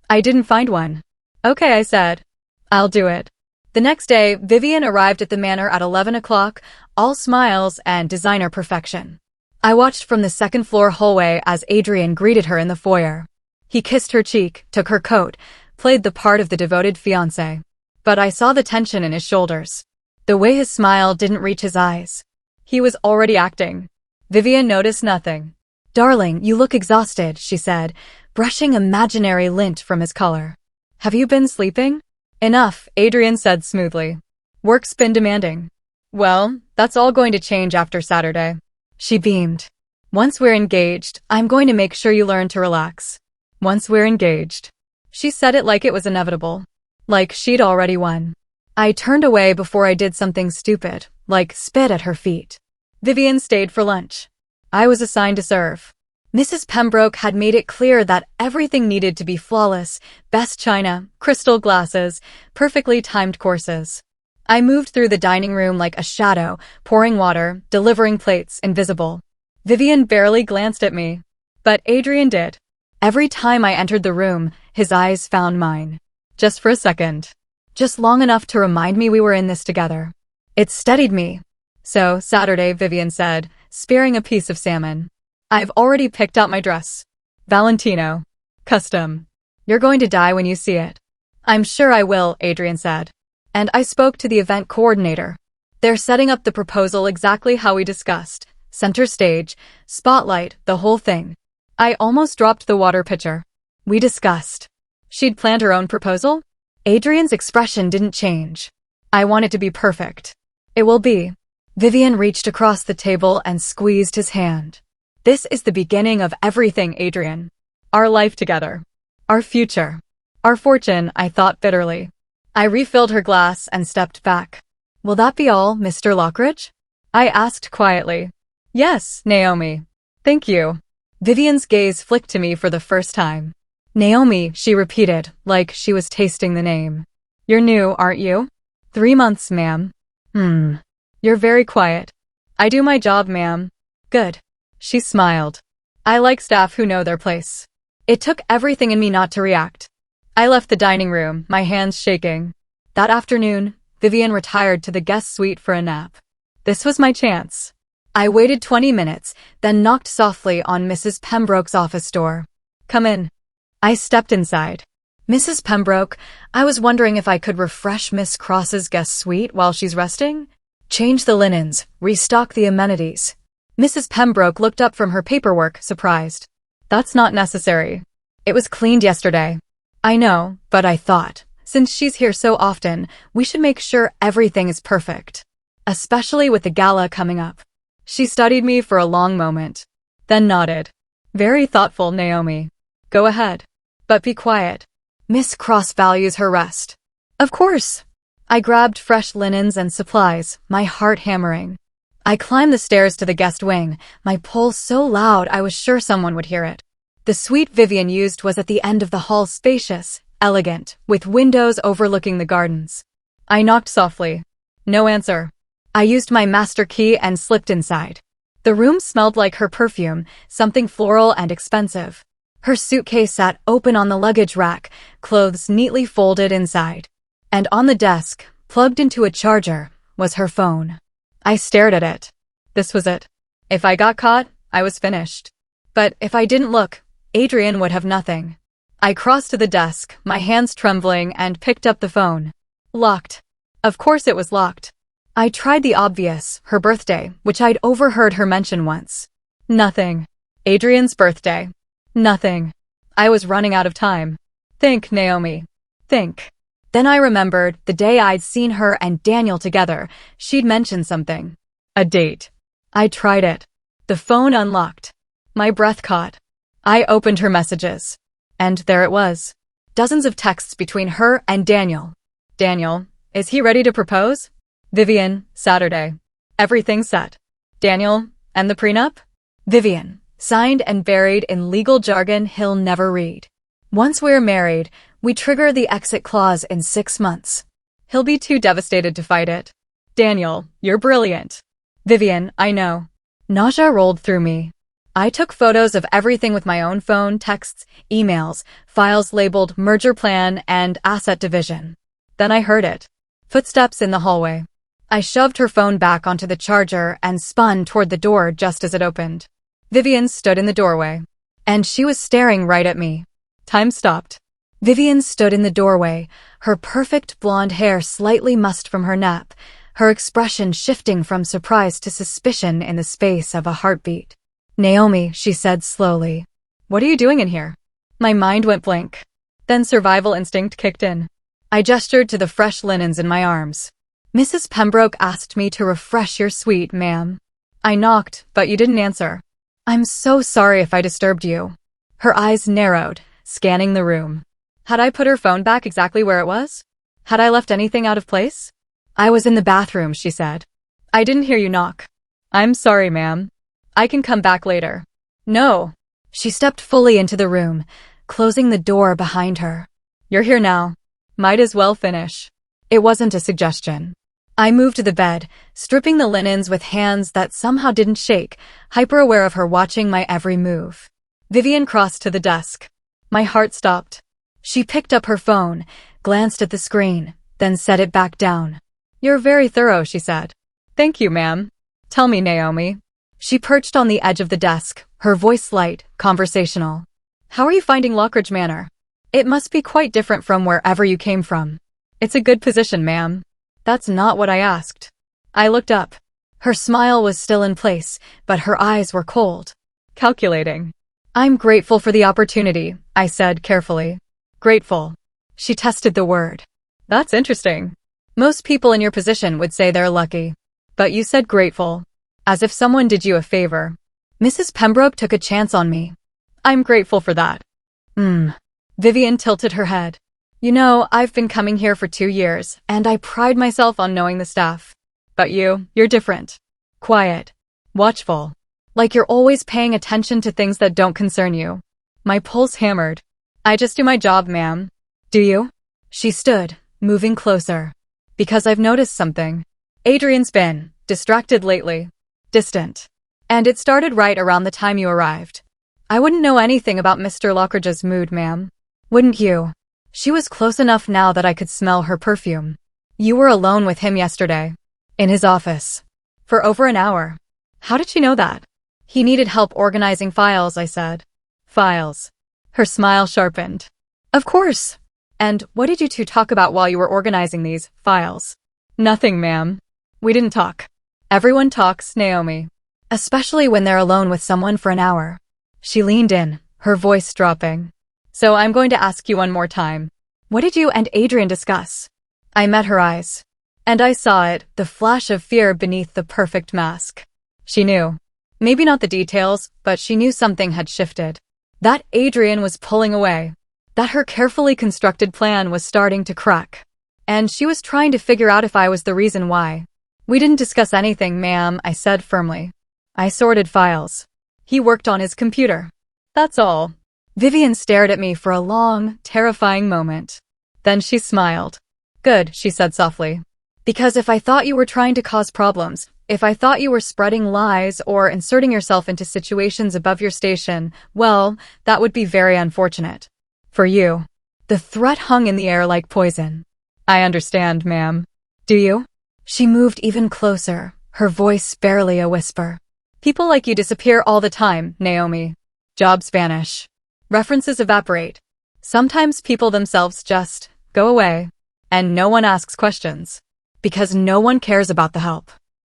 I didn't find one. "Okay," I said. "I'll do it." The next day, Vivian arrived at the manor at 11 o'clock, all smiles and designer perfection. I watched from the second-floor hallway as Adrian greeted her in the foyer. He kissed her cheek, took her coat, played the part of the devoted fiancé. But I saw the tension in his shoulders. The way his smile didn't reach his eyes. He was already acting. Vivian noticed nothing. "Darling, you look exhausted," she said, brushing imaginary lint from his collar. "Have you been sleeping?" "Enough," Adrian said smoothly. "Work's been demanding." "Well, that's all going to change after Saturday." She beamed. "Once we're engaged, I'm going to make sure you learn to relax." "Once we're engaged." She said it like it was inevitable. Like she'd already won. I turned away before I did something stupid, like spit at her feet. Vivian stayed for lunch. I was assigned to serve. Mrs. Pembroke had made it clear that everything needed to be flawless, best china, crystal glasses, perfectly timed courses. I moved through the dining room like a shadow, pouring water, delivering plates, invisible. Vivian barely glanced at me. But Adrian did. Every time I entered the room, his eyes found mine. Just for a second. Just long enough to remind me we were in this together. It steadied me. "So, Saturday," Vivian said, spearing a piece of salmon. "I've already picked out my dress. Valentino. Custom. You're going to die when you see it." "I'm sure I will," Adrian said. And I spoke to the event coordinator. "They're setting up the proposal exactly how we discussed. Center stage, spotlight, the whole thing." I almost dropped the water pitcher. "We discussed." She'd planned her own proposal? Adrian's expression didn't change. "I want it to be perfect." "It will be." Vivian reached across the table and squeezed his hand. "This is the beginning of everything, Adrian. Our life together. Our future. Our fortune," I thought bitterly. I refilled her glass and stepped back. "Will that be all, Mr. Lockridge?" I asked quietly. "Yes, Naomi. Thank you." Vivian's gaze flicked to me for the first time. "Naomi," she repeated, like she was tasting the name. "You're new, aren't you?" 3 months, ma'am." You're very quiet." "I do my job, ma'am." "Good." She smiled. "I like staff who know their place." It took everything in me not to react. I left the dining room, my hands shaking. That afternoon, Vivian retired to the guest suite for a nap. This was my chance. I waited 20 minutes, then knocked softly on Mrs. Pembroke's office door. "Come in." I stepped inside. "Mrs. Pembroke, I was wondering if I could refresh Miss Cross's guest suite while she's resting? Change the linens, restock the amenities." Mrs. Pembroke looked up from her paperwork, surprised. "That's not necessary. It was cleaned yesterday." "I know, but I thought, since she's here so often, we should make sure everything is perfect. Especially with the gala coming up." She studied me for a long moment, then nodded. "Very thoughtful, Naomi. Go ahead. But be quiet. Miss Cross values her rest." "Of course." I grabbed fresh linens and supplies, my heart hammering. I climbed the stairs to the guest wing, my pulse so loud I was sure someone would hear it. The suite Vivian used was at the end of the hall, spacious, elegant, with windows overlooking the gardens. I knocked softly. No answer. I used my master key and slipped inside. The room smelled like her perfume, something floral and expensive. Her suitcase sat open on the luggage rack, clothes neatly folded inside. And on the desk, plugged into a charger, was her phone. I stared at it. This was it. If I got caught, I was finished. But if I didn't look, Adrian would have nothing. I crossed to the desk, my hands trembling, and picked up the phone. Locked. Of course it was locked. I tried the obvious, her birthday, which I'd overheard her mention once. Nothing. Adrian's birthday. Nothing. I was running out of time. Think, Naomi. Think. Then I remembered, the day I'd seen her and Daniel together, she'd mentioned something. A date. I tried it. The phone unlocked. My breath caught. I opened her messages. And there it was. Dozens of texts between her and Daniel. Daniel, is he ready to propose? Vivian, Saturday. Everything set. Daniel, and the prenup? Vivian, signed and buried in legal jargon he'll never read. Once we're married, we trigger the exit clause in 6 months. He'll be too devastated to fight it. Daniel, you're brilliant. Vivian, I know. Nausea rolled through me. I took photos of everything with my own phone, texts, emails, files labeled merger plan and asset division. Then I heard it. Footsteps in the hallway. I shoved her phone back onto the charger and spun toward the door just as it opened. Vivian stood in the doorway. And she was staring right at me. Time stopped. Vivian stood in the doorway, her perfect blonde hair slightly mussed from her nap, her expression shifting from surprise to suspicion in the space of a heartbeat. "Naomi," she said slowly. "What are you doing in here?" My mind went blank. Then survival instinct kicked in. I gestured to the fresh linens in my arms. "Mrs. Pembroke asked me to refresh your suite, ma'am." I knocked, but you didn't answer. "I'm so sorry if I disturbed you." Her eyes narrowed, scanning the room. Had I put her phone back exactly where it was? Had I left anything out of place? "I was in the bathroom," she said. "I didn't hear you knock." "I'm sorry, ma'am. I can come back later." "No." She stepped fully into the room, closing the door behind her. "You're here now. Might as well finish." It wasn't a suggestion. I moved to the bed, stripping the linens with hands that somehow didn't shake, hyper-aware of her watching my every move. Vivian crossed to the desk. My heart stopped. She picked up her phone, glanced at the screen, then set it back down. "You're very thorough," she said. "Thank you, ma'am. Tell me, Naomi." She perched on the edge of the desk, her voice light, conversational. "How are you finding Lockridge Manor? It must be quite different from wherever you came from." "It's a good position, ma'am." "That's not what I asked." I looked up. Her smile was still in place, but her eyes were cold. Calculating. "I'm grateful for the opportunity," I said carefully. "Grateful." She tested the word. "That's interesting. Most people in your position would say they're lucky. But you said grateful. As if someone did you a favor." "Mrs. Pembroke took a chance on me." "I'm grateful for that." Vivian tilted her head. "You know, I've been coming here for 2 years, and I pride myself on knowing the staff. But you're different. Quiet. Watchful. Like you're always paying attention to things that don't concern you." My pulse hammered. "I just do my job, ma'am." "Do you?" She stood, moving closer. "Because I've noticed something. Adrian's been distracted lately. Distant. And it started right around the time you arrived. I wouldn't know anything about Mr. Lockridge's mood, ma'am. Wouldn't you?" She was close enough now that I could smell her perfume. "You were alone with him yesterday. In his office. For over an hour." "How did she know that?" "He needed help organizing files," I said. "Files." Her smile sharpened. "Of course. And what did you two talk about while you were organizing these files?" "Nothing, ma'am. We didn't talk." "Everyone talks, Naomi. Especially when they're alone with someone for an hour." She leaned in, her voice dropping. "So I'm going to ask you one more time. What did you and Adrian discuss?" I met her eyes. And I saw it, the flash of fear beneath the perfect mask. She knew. Maybe not the details, but she knew something had shifted. That Adrian was pulling away. That her carefully constructed plan was starting to crack. And she was trying to figure out if I was the reason why. "We didn't discuss anything, ma'am," I said firmly. "I sorted files. He worked on his computer. That's all." Vivian stared at me for a long, terrifying moment. Then she smiled. "Good," she said softly. "Because if I thought you were trying to cause problems, if I thought you were spreading lies or inserting yourself into situations above your station, well, that would be very unfortunate. For you." The threat hung in the air like poison. "I understand, ma'am." "Do you?" She moved even closer, her voice barely a whisper. "People like you disappear all the time, Naomi. Jobs vanish. References evaporate. Sometimes people themselves just go away. And no one asks questions. Because no one cares about the help."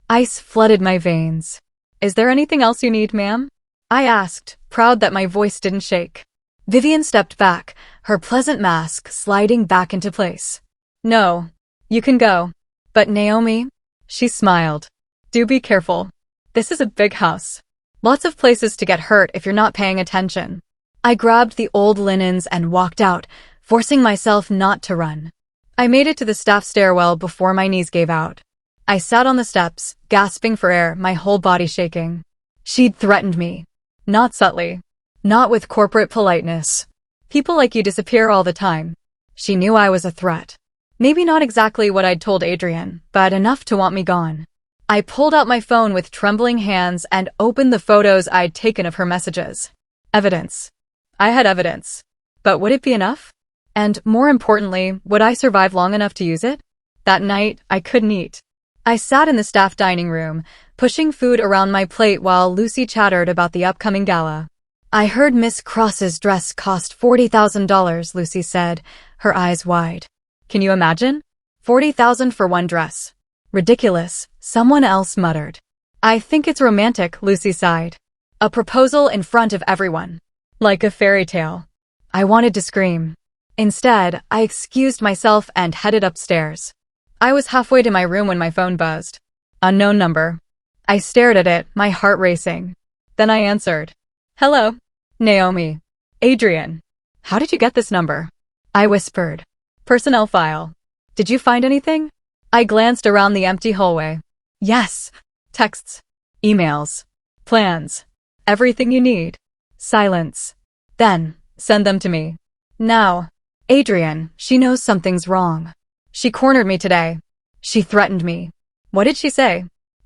Ice flooded my veins. "Is there anything else you need, ma'am?" I asked, proud that my voice didn't shake. Vivian stepped back, her pleasant mask sliding back into place. "No. You can go. But Naomi?" She smiled. "Do be careful. This is a big house. Lots of places to get hurt if you're not paying attention." I grabbed the old linens and walked out, forcing myself not to run. I made it to the staff stairwell before my knees gave out. I sat on the steps, gasping for air, my whole body shaking. She'd threatened me. Not subtly. Not with corporate politeness. "People like you disappear all the time." She knew I was a threat. Maybe not exactly what I'd told Adrian, but enough to want me gone. I pulled out my phone with trembling hands and opened the photos I'd taken of her messages. Evidence. I had evidence. But would it be enough? And more importantly, would I survive long enough to use it? That night, I couldn't eat. I sat in the staff dining room, pushing food around my plate while Lucy chattered about the upcoming gala. I heard Miss Cross's dress cost $40,000, Lucy said, her eyes wide. Can you imagine? $40,000 for one dress. Ridiculous, someone else muttered. I think it's romantic, Lucy sighed. A proposal in front of everyone. Like a fairy tale. I wanted to scream. Instead, I excused myself and headed upstairs. I was halfway to my room when my phone buzzed. Unknown number. I stared at it, my heart racing. Then I answered. Hello. Naomi. Adrian. How did you get this number? I whispered. Personnel file. Did you find anything? I glanced around the empty hallway. Yes. Texts. Emails. Plans. Everything you need. Silence. Then, send them to me. Now. Adrian, she knows something's wrong. She cornered me today. She threatened me. What did she say?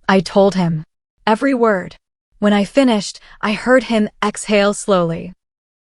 I told him. Every word. When I finished, I heard him exhale slowly.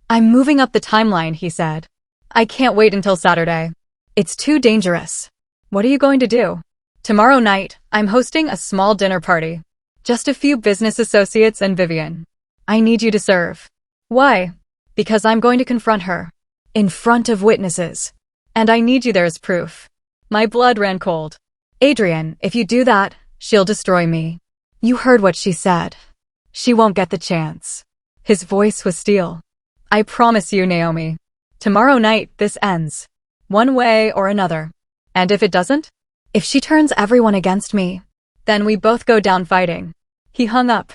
I'm moving up the timeline, he said. I can't wait until Saturday. It's too dangerous. What are you going to do? Tomorrow night, I'm hosting a small dinner party. Just a few business associates and Vivian. I need you to serve. Why? Because I'm going to confront her. In front of witnesses. And I need you there as proof. My blood ran cold. Adrian, if you do that, she'll destroy me. You heard what she said. She won't get the chance. His voice was steel. I promise you, Naomi. Tomorrow night, this ends. One way or another. And if it doesn't? If she turns everyone against me, then we both go down fighting. He hung up.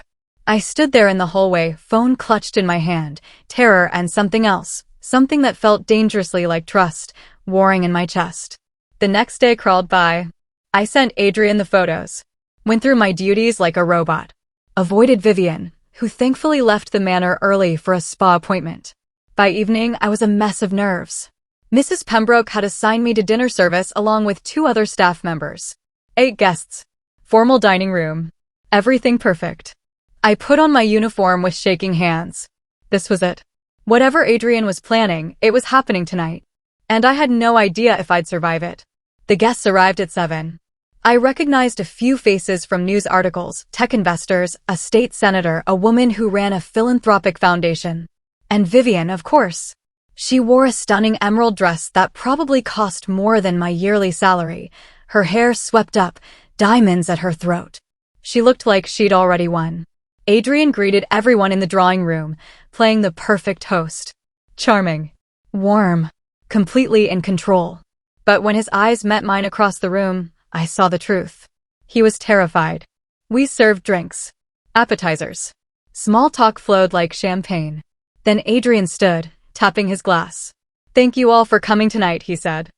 I stood there in the hallway, phone clutched in my hand, terror and something else, something that felt dangerously like trust, warring in my chest. The next day crawled by. I sent Adrian the photos. Went through my duties like a robot. Avoided Vivian, who thankfully left the manor early for a spa appointment. By evening, I was a mess of nerves. Mrs. Pembroke had assigned me to dinner service along with 2 other staff members. 8 guests. Formal dining room. Everything perfect. I put on my uniform with shaking hands. This was it. Whatever Adrian was planning, it was happening tonight. And I had no idea if I'd survive it. The guests arrived at 7. I recognized a few faces from news articles, tech investors, a state senator, a woman who ran a philanthropic foundation. And Vivian, of course. She wore a stunning emerald dress that probably cost more than my yearly salary, her hair swept up, diamonds at her throat. She looked like she'd already won. Adrian greeted everyone in the drawing room, playing the perfect host. Charming. Warm. Completely in control. But when his eyes met mine across the room, I saw the truth. He was terrified. We served drinks. Appetizers. Small talk flowed like champagne. Then Adrian stood, tapping his glass. Thank you all for coming tonight, he said.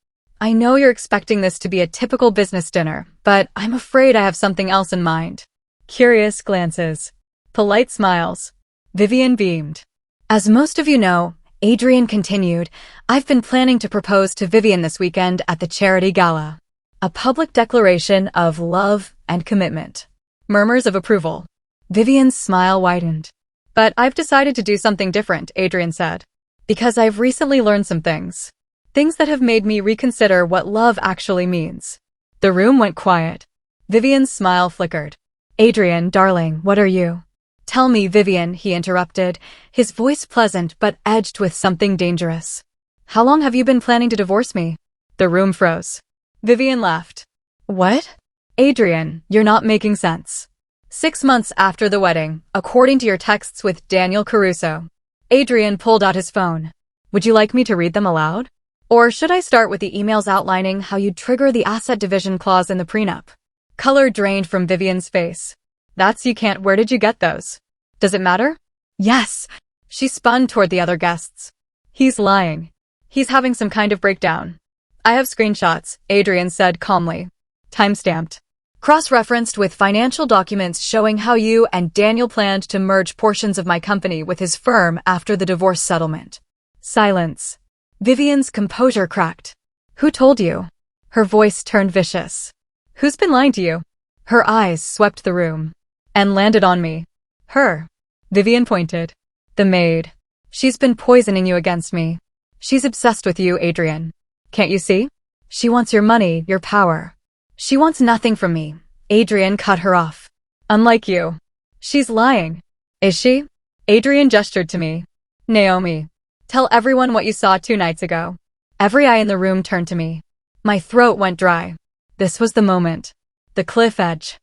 I know you're expecting this to be a typical business dinner, but I'm afraid I have something else in mind. Curious glances. Polite smiles. Vivian beamed. As most of you know, Adrian continued, I've been planning to propose to Vivian this weekend at the charity gala. A public declaration of love and commitment. Murmurs of approval. Vivian's smile widened. But I've decided to do something different, Adrian said. Because I've recently learned some things. Things that have made me reconsider what love actually means. The room went quiet. Vivian's smile flickered. Adrian, darling, what are you? Tell me, Vivian, he interrupted, his voice pleasant but edged with something dangerous. How long have you been planning to divorce me? The room froze. Vivian laughed. What? Adrian, you're not making sense. 6 months after the wedding, according to your texts with Daniel Caruso. Adrian pulled out his phone. Would you like me to read them aloud? Or should I start with the emails outlining how you'd trigger the asset division clause in the prenup? Color drained from Vivian's face. That's you can't. Where did you get those? Does it matter? Yes. She spun toward the other guests. He's lying. He's having some kind of breakdown. I have screenshots, Adrian said calmly. Timestamped. Cross-referenced with financial documents showing how you and Daniel planned to merge portions of my company with his firm after the divorce settlement. Silence. Vivian's composure cracked. Who told you? Her voice turned vicious. Who's been lying to you? Her eyes swept the room. And landed on me. Her. Vivian pointed. The maid. She's been poisoning you against me. She's obsessed with you, Adrian. Can't you see? She wants your money, your power. She wants nothing from me. Adrian cut her off. Unlike you. She's lying. Is she? Adrian gestured to me. Naomi. Tell everyone what you saw 2 nights ago. Every eye in the room turned to me. My throat went dry. This was the moment. The cliff edge.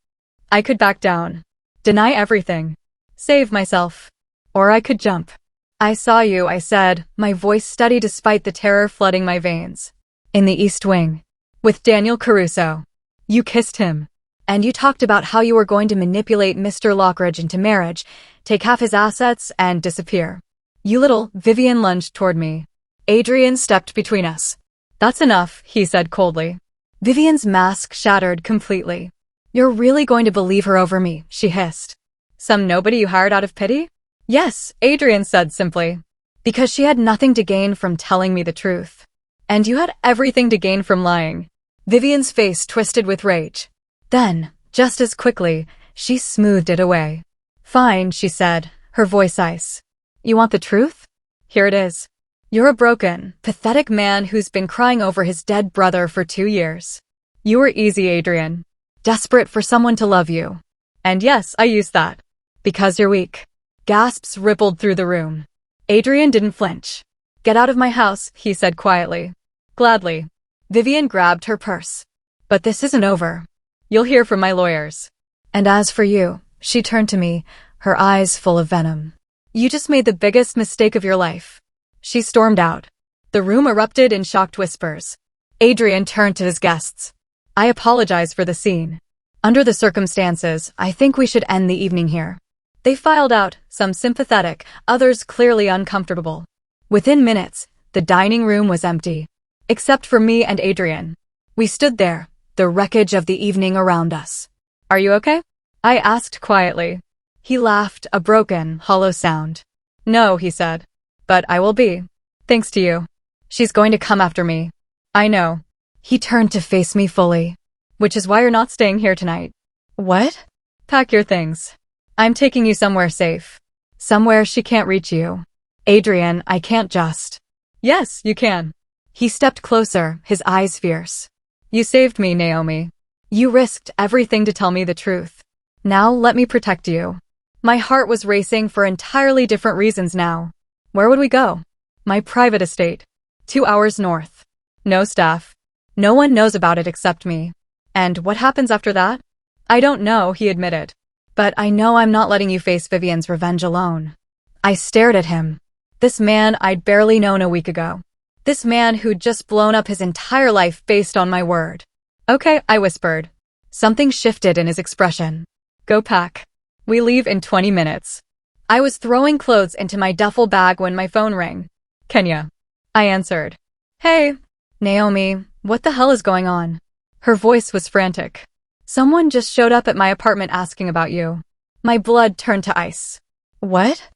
I could back down. Deny everything. Save myself. Or I could jump. I saw you, I said, my voice steady despite the terror flooding my veins. In the East Wing. With Daniel Caruso. You kissed him. And you talked about how you were going to manipulate Mr. Lockridge into marriage, take half his assets, and disappear. You little. Vivian lunged toward me. Adrian stepped between us. That's enough, he said coldly. Vivian's mask shattered completely. You're really going to believe her over me, she hissed. Some nobody you hired out of pity? Yes, Adrian said simply. Because she had nothing to gain from telling me the truth. And you had everything to gain from lying. Vivian's face twisted with rage. Then, just as quickly, she smoothed it away. Fine, she said, her voice ice. You want the truth? Here it is. You're a broken, pathetic man who's been crying over his dead brother for 2 years. You were easy, Adrian. Desperate for someone to love you. And yes, I used that. Because you're weak. Gasps rippled through the room. Adrian didn't flinch. Get out of my house, he said quietly. Gladly. Vivian grabbed her purse. But this isn't over. You'll hear from my lawyers. And as for you, she turned to me, her eyes full of venom. You just made the biggest mistake of your life. She stormed out. The room erupted in shocked whispers. Adrian turned to his guests. I apologize for the scene. Under the circumstances, I think we should end the evening here. They filed out, some sympathetic, others clearly uncomfortable. Within minutes, the dining room was empty. Except for me and Adrian. We stood there, the wreckage of the evening around us. Are you okay? I asked quietly. He laughed, a broken, hollow sound. No, he said. But I will be. Thanks to you. She's going to come after me. I know. He turned to face me fully. Which is why you're not staying here tonight. What? Pack your things. I'm taking you somewhere safe. Somewhere she can't reach you. Adrian, I can't just. Yes, you can. He stepped closer, his eyes fierce. You saved me, Naomi. You risked everything to tell me the truth. Now let me protect you. My heart was racing for entirely different reasons now. Where would we go? My private estate. 2 hours north. No staff. No one knows about it except me. And what happens after that? I don't know, he admitted. But I know I'm not letting you face Vivian's revenge alone. I stared at him. This man I'd barely known a week ago. This man who'd just blown up his entire life based on my word. Okay, I whispered. Something shifted in his expression. Go pack. We leave in 20 minutes. I was throwing clothes into my duffel bag when my phone rang. Kenya. I answered. Hey. Naomi, what the hell is going on? Her voice was frantic. Someone just showed up at my apartment asking about you. My blood turned to ice. What?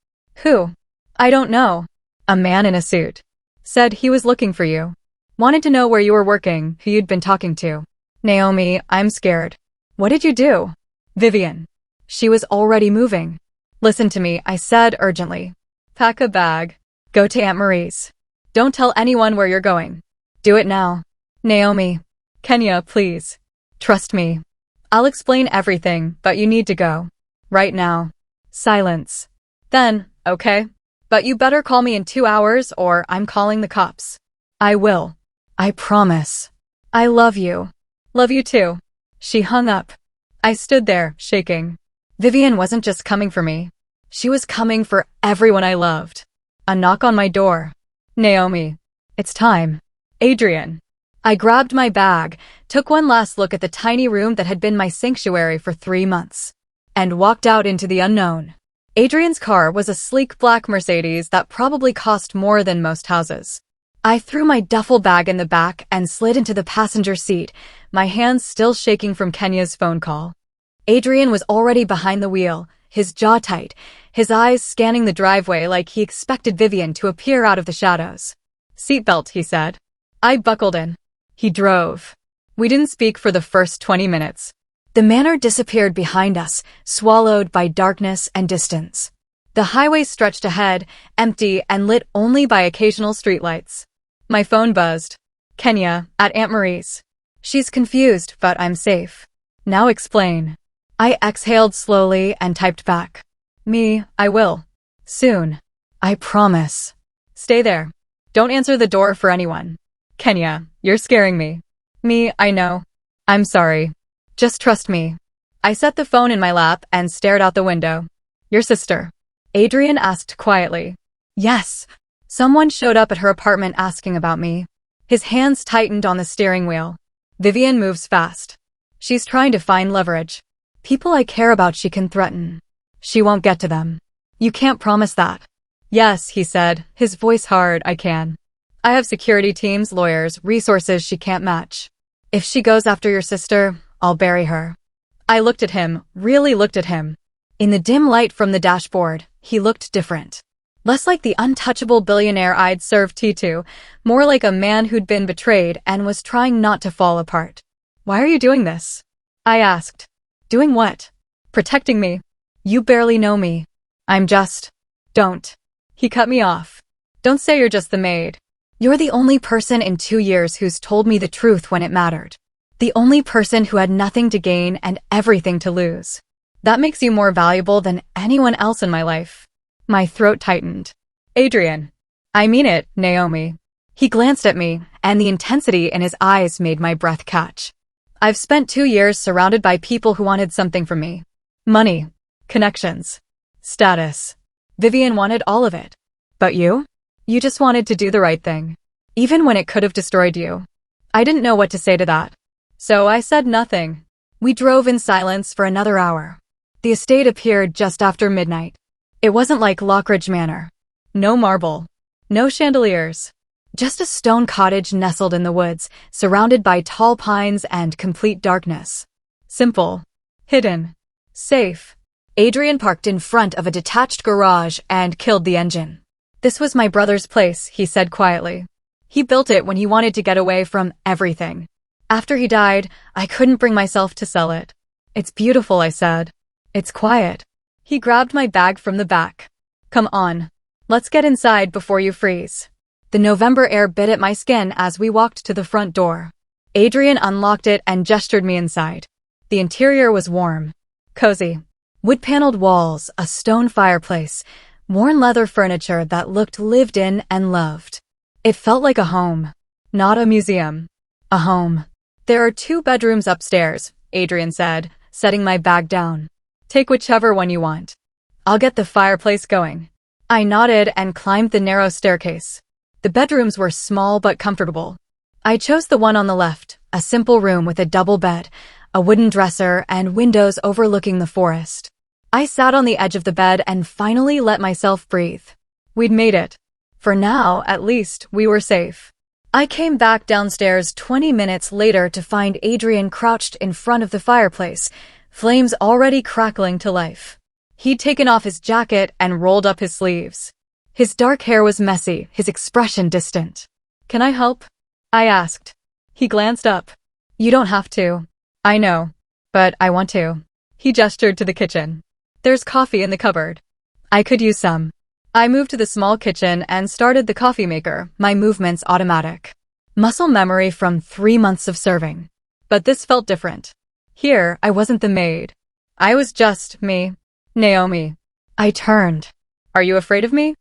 Who? I don't know. A man in a suit. Said he was looking for you. Wanted to know where you were working, who you'd been talking to. Naomi, I'm scared. What did you do? Vivian. She was already moving. Listen to me, I said urgently. Pack a bag. Go to Aunt Marie's. Don't tell anyone where you're going. Do it now. Naomi. Kenya, please. Trust me. I'll explain everything, but you need to go. Right now. Silence. Then, okay? But you better call me in 2 hours or I'm calling the cops. I will. I promise. I love you. Love you too. She hung up. I stood there, shaking. Vivian wasn't just coming for me. She was coming for everyone I loved. A knock on my door. Naomi. It's time. Adrian. I grabbed my bag, took one last look at the tiny room that had been my sanctuary for 3 months, and walked out into the unknown. Adrian's car was a sleek black Mercedes that probably cost more than most houses. I threw my duffel bag in the back and slid into the passenger seat, my hands still shaking from Kenya's phone call. Adrian was already behind the wheel, his jaw tight, his eyes scanning the driveway like he expected Vivian to appear out of the shadows. Seatbelt, he said. I buckled in. He drove. We didn't speak for the first 20 minutes. The manor disappeared behind us, swallowed by darkness and distance. The highway stretched ahead, empty and lit only by occasional streetlights. My phone buzzed. Kenya, at Aunt Marie's. She's confused, but I'm safe. Now explain. I exhaled slowly and typed back. I will. Soon. I promise. Stay there. Don't answer the door for anyone. Kenya, you're scaring me. I know. I'm sorry. Just trust me. I set the phone in my lap and stared out the window. Your sister? Adrian asked quietly. Yes. Someone showed up at her apartment asking about me. His hands tightened on the steering wheel. Vivian moves fast. She's trying to find leverage. People I care about she can threaten. She won't get to them. You can't promise that. Yes, he said, his voice hard. I can. I have security teams, lawyers, resources she can't match. If she goes after your sister, I'll bury her. I looked at him, really looked at him. In the dim light from the dashboard, he looked different. Less like the untouchable billionaire I'd served tea to, more like a man who'd been betrayed and was trying not to fall apart. Why are you doing this? I asked. Doing what? Protecting me. You barely know me. I'm just... Don't. He cut me off. Don't say you're just the maid. You're the only person in 2 years who's told me the truth when it mattered. The only person who had nothing to gain and everything to lose. That makes you more valuable than anyone else in my life. My throat tightened. Adrian. I mean it, Naomi. He glanced at me, and the intensity in his eyes made my breath catch. I've spent 2 years surrounded by people who wanted something from me. Money. Connections. Status. Vivian wanted all of it. But you? You just wanted to do the right thing. Even when it could have destroyed you. I didn't know what to say to that. So I said nothing. We drove in silence for another hour. The estate appeared just after midnight. It wasn't like Lockridge Manor. No marble. No chandeliers. Just a stone cottage nestled in the woods, surrounded by tall pines and complete darkness. Simple. Hidden. Safe. Adrian parked in front of a detached garage and killed the engine. This was my brother's place, he said quietly. He built it when he wanted to get away from everything. After he died, I couldn't bring myself to sell it. It's beautiful, I said. It's quiet. He grabbed my bag from the back. Come on. Let's get inside before you freeze. The November air bit at my skin as we walked to the front door. Adrian unlocked it and gestured me inside. The interior was warm. Cozy. Wood-paneled walls, a stone fireplace, worn leather furniture that looked lived in and loved. It felt like a home. Not a museum. A home. There are 2 bedrooms upstairs, Adrian said, setting my bag down. Take whichever one you want. I'll get the fireplace going. I nodded and climbed the narrow staircase. The bedrooms were small but comfortable. I chose the one on the left, a simple room with a double bed, a wooden dresser, and windows overlooking the forest. I sat on the edge of the bed and finally let myself breathe. We'd made it. For now, at least, we were safe. I came back downstairs 20 minutes later to find Adrian crouched in front of the fireplace, flames already crackling to life. He'd taken off his jacket and rolled up his sleeves. His dark hair was messy, his expression distant. Can I help? I asked. He glanced up. You don't have to. I know. But I want to. He gestured to the kitchen. There's coffee in the cupboard. I could use some. I moved to the small kitchen and started the coffee maker, my movements automatic. Muscle memory from 3 months of serving. But this felt different. Here, I wasn't the maid. I was just me. Naomi. I turned. Are you afraid of me?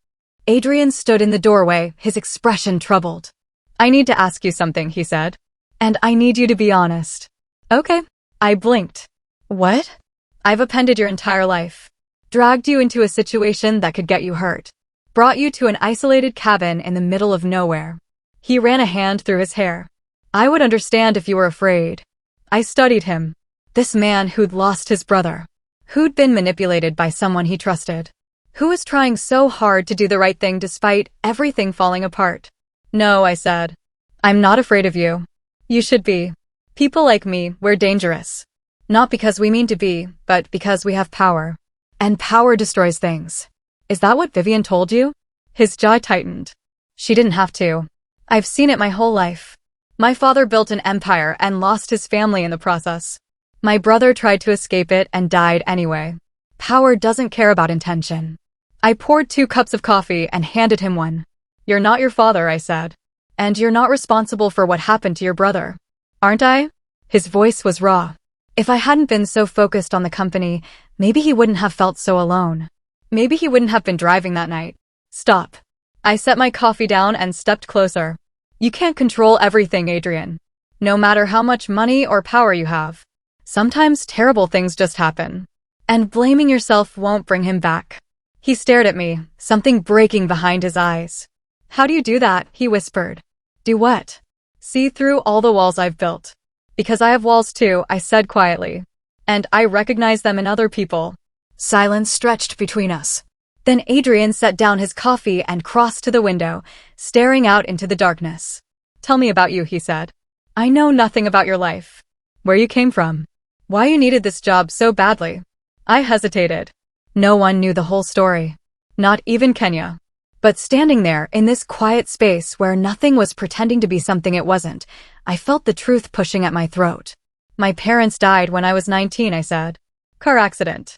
Adrian stood in the doorway, his expression troubled. I need to ask you something, he said. And I need you to be honest. Okay. I blinked. What? I've appended your entire life. Dragged you into a situation that could get you hurt. Brought you to an isolated cabin in the middle of nowhere. He ran a hand through his hair. I would understand if you were afraid. I studied him. This man who'd lost his brother. Who'd been manipulated by someone he trusted. Who was trying so hard to do the right thing despite everything falling apart. No, I said. I'm not afraid of you. You should be. People like me, we're dangerous. Not because we mean to be, but because we have power. And power destroys things. Is that what Vivian told you? His jaw tightened. She didn't have to. I've seen it my whole life. My father built an empire and lost his family in the process. My brother tried to escape it and died anyway. Power doesn't care about intention. I poured 2 cups of coffee and handed him one. You're not your father, I said. And you're not responsible for what happened to your brother. Aren't I? His voice was raw. If I hadn't been so focused on the company, maybe he wouldn't have felt so alone. Maybe he wouldn't have been driving that night. Stop. I set my coffee down and stepped closer. You can't control everything, Adrian. No matter how much money or power you have. Sometimes terrible things just happen. And blaming yourself won't bring him back. He stared at me, something breaking behind his eyes. How do you do that? He whispered. Do what? See through all the walls I've built. Because I have walls too, I said quietly. And I recognize them in other people. Silence stretched between us. Then Adrian set down his coffee and crossed to the window, staring out into the darkness. Tell me about you, he said. I know nothing about your life. Where you came from. Why you needed this job so badly. I hesitated. No one knew the whole story. Not even Kenya. But standing there, in this quiet space where nothing was pretending to be something it wasn't, I felt the truth pushing at my throat. My parents died when I was 19, I said. Car accident.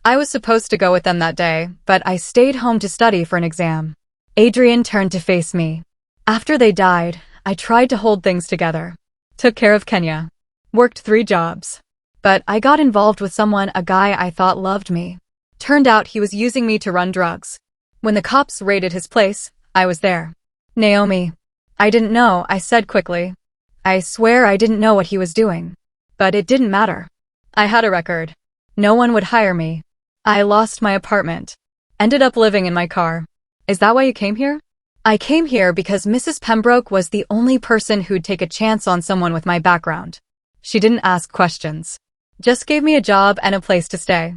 I was supposed to go with them that day, but I stayed home to study for an exam. Adrian turned to face me. After they died, I tried to hold things together. Took care of Kenya. Worked 3 jobs. But I got involved with someone, a guy I thought loved me. Turned out he was using me to run drugs. When the cops raided his place, I was there. Naomi. I didn't know, I said quickly. I swear I didn't know what he was doing. But it didn't matter. I had a record. No one would hire me. I lost my apartment. Ended up living in my car. Is that why you came here? I came here because Mrs. Pembroke was the only person who'd take a chance on someone with my background. She didn't ask questions. Just gave me a job and a place to stay.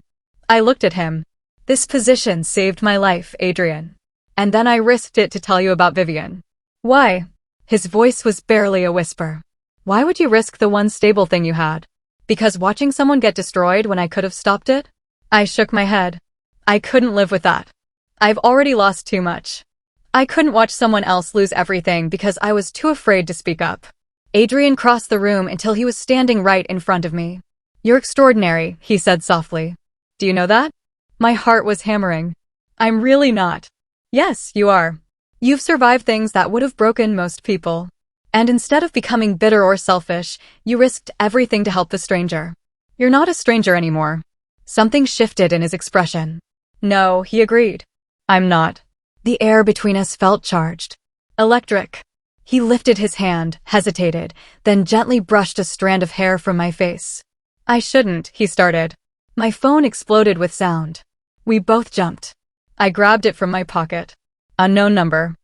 I looked at him. This position saved my life, Adrian. And then I risked it to tell you about Vivian. Why? His voice was barely a whisper. Why would you risk the one stable thing you had? Because watching someone get destroyed when I could have stopped it? I shook my head. I couldn't live with that. I've already lost too much. I couldn't watch someone else lose everything because I was too afraid to speak up. Adrian crossed the room until he was standing right in front of me. You're extraordinary, he said softly. Do you know that? My heart was hammering. I'm really not. Yes, you are. You've survived things that would have broken most people. And instead of becoming bitter or selfish, you risked everything to help the stranger. You're not a stranger anymore. Something shifted in his expression. No, he agreed. I'm not. The air between us felt charged. Electric. He lifted his hand, hesitated, then gently brushed a strand of hair from my face. I shouldn't, he started. My phone exploded with sound. We both jumped. I grabbed it from my pocket. Unknown number.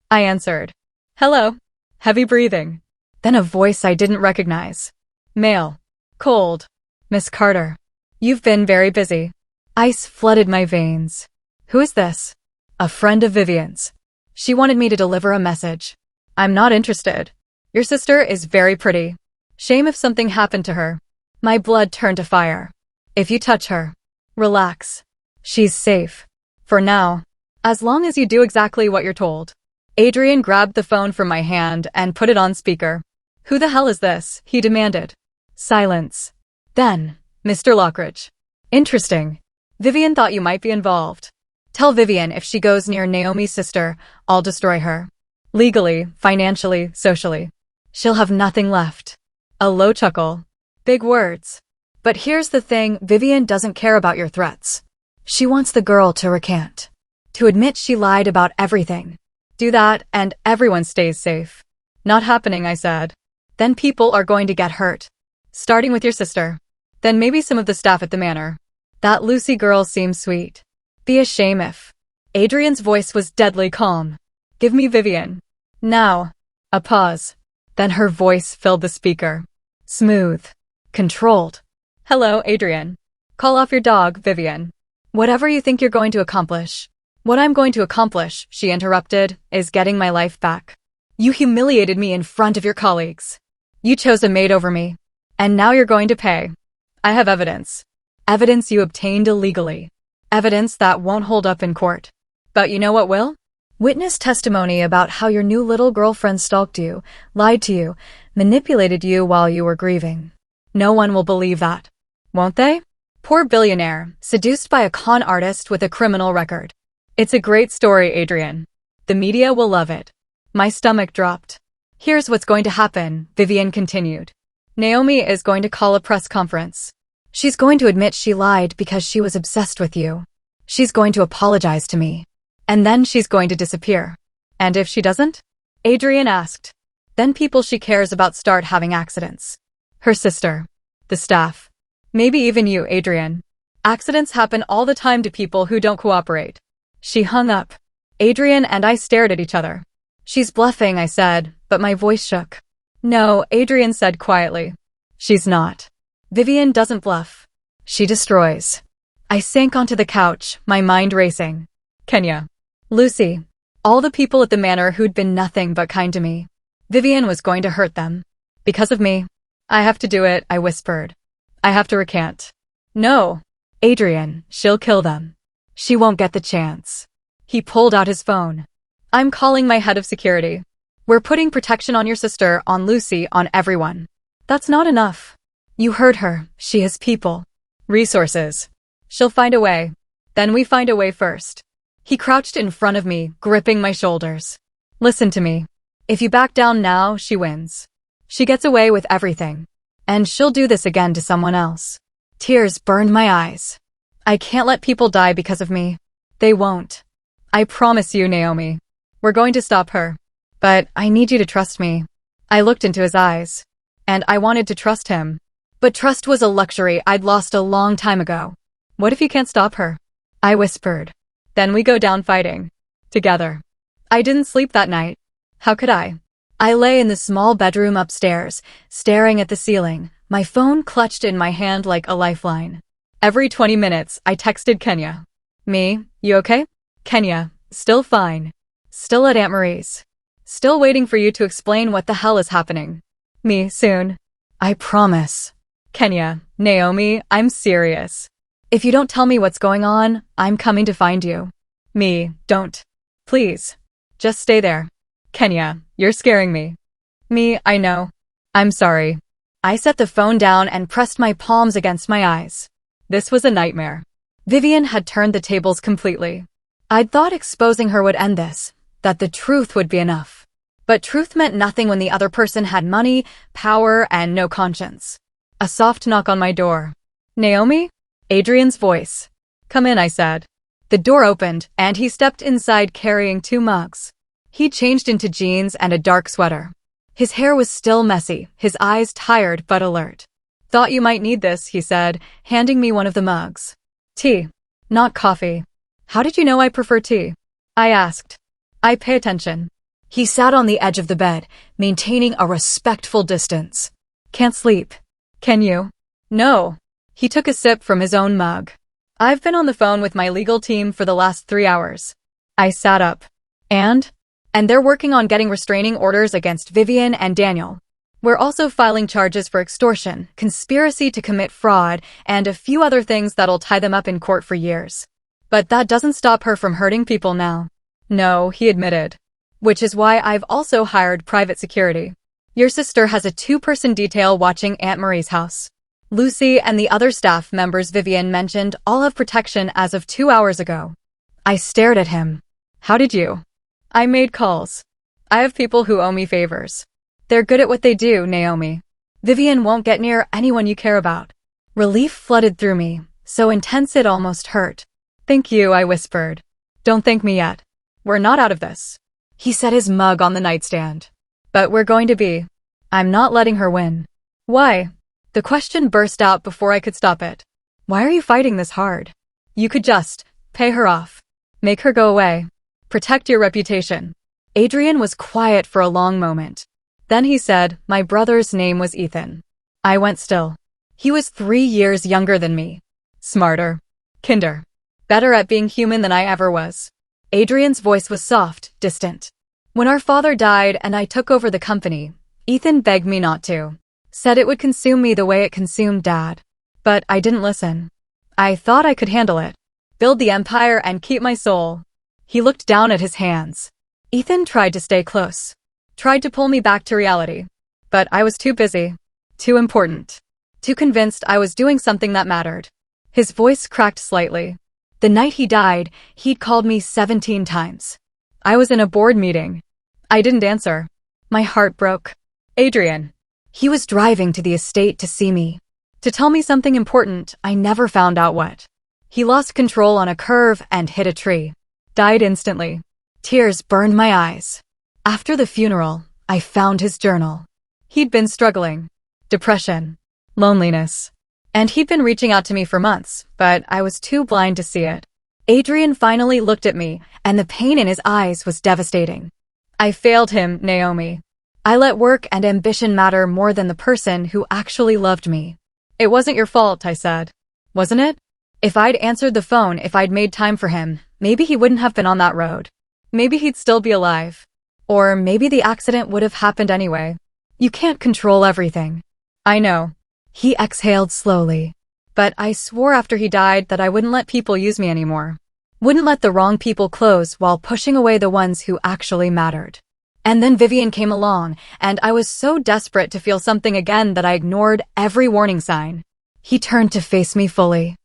I answered. Hello. Heavy breathing. Then a voice I didn't recognize. Male. Cold. Miss Carter. You've been very busy. Ice flooded my veins. Who is this? A friend of Vivian's. She wanted me to deliver a message. I'm not interested. Your sister is very pretty. Shame if something happened to her. My blood turned to fire. If you touch her, relax. She's safe. For now. As long as you do exactly what you're told. Adrian grabbed the phone from my hand and put it on speaker. Who the hell is this? He demanded. Silence. Then, Mr. Lockridge. Interesting. Vivian thought you might be involved. Tell Vivian if she goes near Naomi's sister, I'll destroy her. Legally, financially, socially. She'll have nothing left. A low chuckle. Big words. But here's the thing, Vivian doesn't care about your threats. She wants the girl to recant. To admit she lied about everything. Do that, and everyone stays safe. Not happening, I said. Then people are going to get hurt. Starting with your sister. Then maybe some of the staff at the manor. That Lucy girl seems sweet. Be a shame if. Adrian's voice was deadly calm. Give me Vivian. Now. A pause. Then her voice filled the speaker. Smooth. Controlled. Hello, Adrian. Call off your dog, Vivian. Whatever you think you're going to accomplish. What I'm going to accomplish, she interrupted, is getting my life back. You humiliated me in front of your colleagues. You chose a maid over me. And now you're going to pay. I have evidence. Evidence you obtained illegally. Evidence that won't hold up in court. But you know what will? Witness testimony about how your new little girlfriend stalked you, lied to you, manipulated you while you were grieving. No one will believe that. Won't they? Poor billionaire, seduced by a con artist with a criminal record. It's a great story, Adrian. The media will love it. My stomach dropped. Here's what's going to happen, Vivian continued. Naomi is going to call a press conference. She's going to admit she lied because she was obsessed with you. She's going to apologize to me. And then she's going to disappear. And if she doesn't? Adrian asked. Then people she cares about start having accidents. Her sister. The staff. Maybe even you, Adrian. Accidents happen all the time to people who don't cooperate. She hung up. Adrian and I stared at each other. She's bluffing, I said, but my voice shook. No, Adrian said quietly. She's not. Vivian doesn't bluff. She destroys. I sank onto the couch, my mind racing. Kenya. Lucy. All the people at the manor who'd been nothing but kind to me. Vivian was going to hurt them. Because of me. I have to do it, I whispered. I have to recant. No. Adrian, she'll kill them. She won't get the chance. He pulled out his phone. I'm calling my head of security. We're putting protection on your sister, on Lucy, on everyone. That's not enough. You heard her. She has people. Resources. She'll find a way. Then we find a way first. He crouched in front of me, gripping my shoulders. Listen to me. If you back down now, she wins. She gets away with everything. And she'll do this again to someone else. Tears burned my eyes. I can't let people die because of me. They won't. I promise you, Naomi. We're going to stop her. But I need you to trust me. I looked into his eyes. And I wanted to trust him. But trust was a luxury I'd lost a long time ago. What if you can't stop her? I whispered. Then we go down fighting. Together. I didn't sleep that night. How could I? I lay in the small bedroom upstairs, staring at the ceiling, my phone clutched in my hand like a lifeline. Every 20 minutes, I texted Kenya. Me, you okay? Kenya, still fine. Still at Aunt Marie's. Still waiting for you to explain what the hell is happening. Me, soon. I promise. Kenya, Naomi, I'm serious. If you don't tell me what's going on, I'm coming to find you. Me, don't. Please. Just stay there. Kenya, you're scaring me. Me, I know. I'm sorry. I set the phone down and pressed my palms against my eyes. This was a nightmare. Vivian had turned the tables completely. I'd thought exposing her would end this, that the truth would be enough. But truth meant nothing when the other person had money, power, and no conscience. A soft knock on my door. Naomi? Adrian's voice. Come in, I said. The door opened, and he stepped inside carrying 2 mugs. He changed into jeans and a dark sweater. His hair was still messy, his eyes tired but alert. Thought you might need this, he said, handing me one of the mugs. Tea. Not coffee. How did you know I prefer tea? I asked. I pay attention. He sat on the edge of the bed, maintaining a respectful distance. Can't sleep. Can you? No. He took a sip from his own mug. I've been on the phone with my legal team for the last 3 hours. I sat up. And they're working on getting restraining orders against Vivian and Daniel. We're also filing charges for extortion, conspiracy to commit fraud, and a few other things that'll tie them up in court for years. But that doesn't stop her from hurting people now. No, he admitted. Which is why I've also hired private security. Your sister has a 2-person detail watching Aunt Marie's house. Lucy and the other staff members Vivian mentioned all have protection as of 2 hours ago. I stared at him. How did you? I made calls. I have people who owe me favors. They're good at what they do, Naomi. Vivian won't get near anyone you care about. Relief flooded through me, so intense it almost hurt. Thank you, I whispered. Don't thank me yet. We're not out of this. He set his mug on the nightstand. But we're going to be. I'm not letting her win. Why? The question burst out before I could stop it. Why are you fighting this hard? You could just pay her off. Make her go away. Protect your reputation. Adrian was quiet for a long moment. Then he said, my brother's name was Ethan. I went still. He was 3 years younger than me. Smarter. Kinder. Better at being human than I ever was. Adrian's voice was soft, distant. When our father died and I took over the company, Ethan begged me not to. Said it would consume me the way it consumed Dad. But I didn't listen. I thought I could handle it. Build the empire and keep my soul. He looked down at his hands. Ethan tried to stay close. Tried to pull me back to reality. But I was too busy. Too important. Too convinced I was doing something that mattered. His voice cracked slightly. The night he died, he'd called me 17 times. I was in a board meeting. I didn't answer. My heart broke. Adrian. He was driving to the estate to see me, to tell me something important. I never found out what. He lost control on a curve and hit a tree. Died instantly. Tears burned my eyes. After the funeral, I found his journal. He'd been struggling. Depression. Loneliness. And he'd been reaching out to me for months, but I was too blind to see it. Adrian finally looked at me, and the pain in his eyes was devastating. I failed him, Naomi. I let work and ambition matter more than the person who actually loved me. It wasn't your fault, I said. Wasn't it? If I'd answered the phone, if I'd made time for him, maybe he wouldn't have been on that road. Maybe he'd still be alive. Or maybe the accident would have happened anyway. You can't control everything. I know. He exhaled slowly. But I swore after he died that I wouldn't let people use me anymore. Wouldn't let the wrong people close while pushing away the ones who actually mattered. And then Vivian came along, and I was so desperate to feel something again that I ignored every warning sign. He turned to face me fully.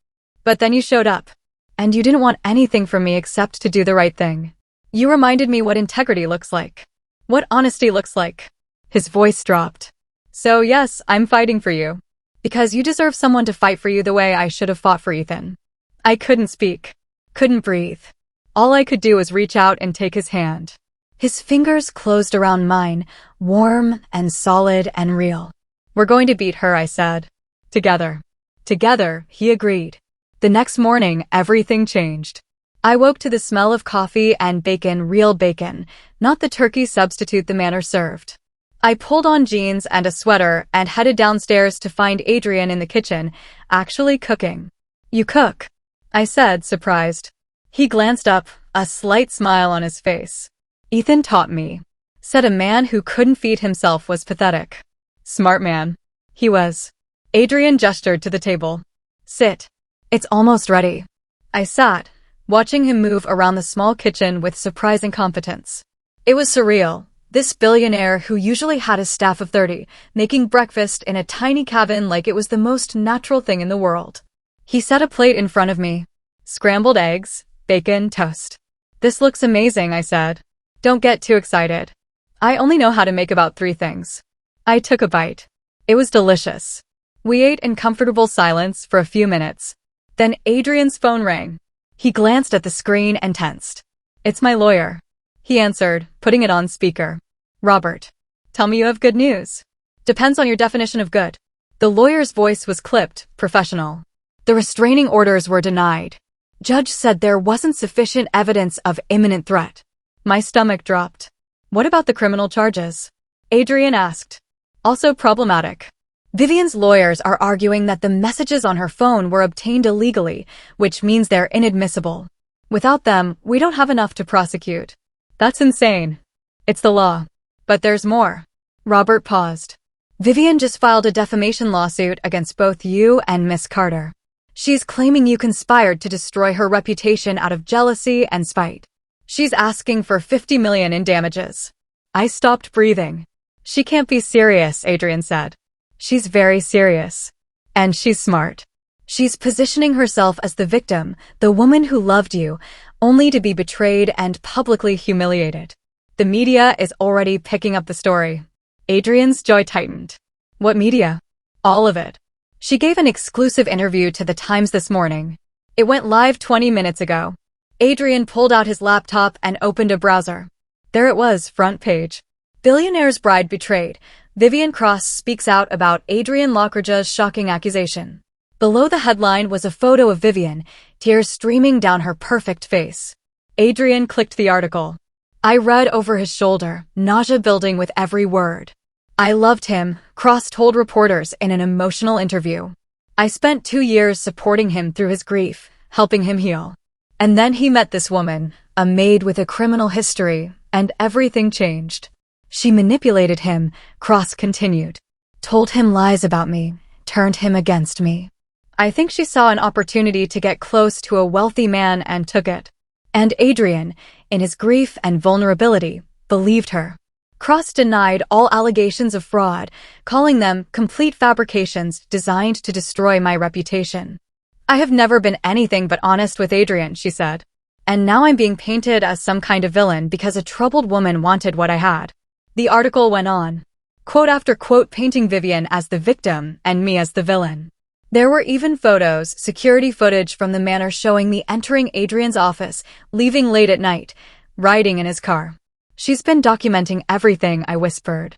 But then you showed up. And you didn't want anything from me except to do the right thing. You reminded me what integrity looks like. What honesty looks like. His voice dropped. So yes, I'm fighting for you. Because you deserve someone to fight for you the way I should have fought for Ethan. I couldn't speak. Couldn't breathe. All I could do was reach out and take his hand. His fingers closed around mine, warm and solid and real. We're going to beat her, I said. Together. Together, he agreed. The next morning, everything changed. I woke to the smell of coffee and bacon, real bacon, not the turkey substitute the manor served. I pulled on jeans and a sweater and headed downstairs to find Adrian in the kitchen, actually cooking. You cook? I said, surprised. He glanced up, a slight smile on his face. Ethan taught me. Said a man who couldn't feed himself was pathetic. Smart man. He was. Adrian gestured to the table. Sit. It's almost ready. I sat, watching him move around the small kitchen with surprising competence. It was surreal. This billionaire who usually had a staff of 30, making breakfast in a tiny cabin like it was the most natural thing in the world. He set a plate in front of me. Scrambled eggs, bacon, toast. This looks amazing, I said. Don't get too excited. I only know how to make about 3 things. I took a bite. It was delicious. We ate in comfortable silence for a few minutes. Then Adrian's phone rang. He glanced at the screen and tensed. It's my lawyer. He answered, putting it on speaker. Robert. Tell me you have good news. Depends on your definition of good. The lawyer's voice was clipped, professional. The restraining orders were denied. Judge said there wasn't sufficient evidence of imminent threat. My stomach dropped. What about the criminal charges? Adrian asked. Also problematic. Vivian's lawyers are arguing that the messages on her phone were obtained illegally, which means they're inadmissible. Without them, we don't have enough to prosecute. That's insane. It's the law. But there's more. Robert paused. Vivian just filed a defamation lawsuit against both you and Miss Carter. She's claiming you conspired to destroy her reputation out of jealousy and spite. She's asking for $50 million in damages. I stopped breathing. She can't be serious, Adrian said. She's very serious. And she's smart. She's positioning herself as the victim, the woman who loved you, only to be betrayed and publicly humiliated. The media is already picking up the story. Adrian's jaw tightened. What media? All of it. She gave an exclusive interview to the Times this morning. It went live 20 minutes ago. Adrian pulled out his laptop and opened a browser. There it was, front page. Billionaire's bride betrayed. Vivian Cross speaks out about Adrian Lockridge's shocking accusation. Below the headline was a photo of Vivian, tears streaming down her perfect face. Adrian clicked the article. I read over his shoulder, nausea building with every word. I loved him, Cross told reporters in an emotional interview. I spent 2 years supporting him through his grief, helping him heal. And then he met this woman, a maid with a criminal history, and everything changed. She manipulated him, Cross continued. Told him lies about me, turned him against me. I think she saw an opportunity to get close to a wealthy man and took it. And Adrian, in his grief and vulnerability, believed her. Cross denied all allegations of fraud, calling them complete fabrications designed to destroy my reputation. I have never been anything but honest with Adrian, she said. And now I'm being painted as some kind of villain because a troubled woman wanted what I had. The article went on. quote after quote painting Vivian as the victim and me as the villain. There were even photos, security footage from the manor showing me entering Adrian's office, leaving late at night, riding in his car. She's been documenting everything, I whispered.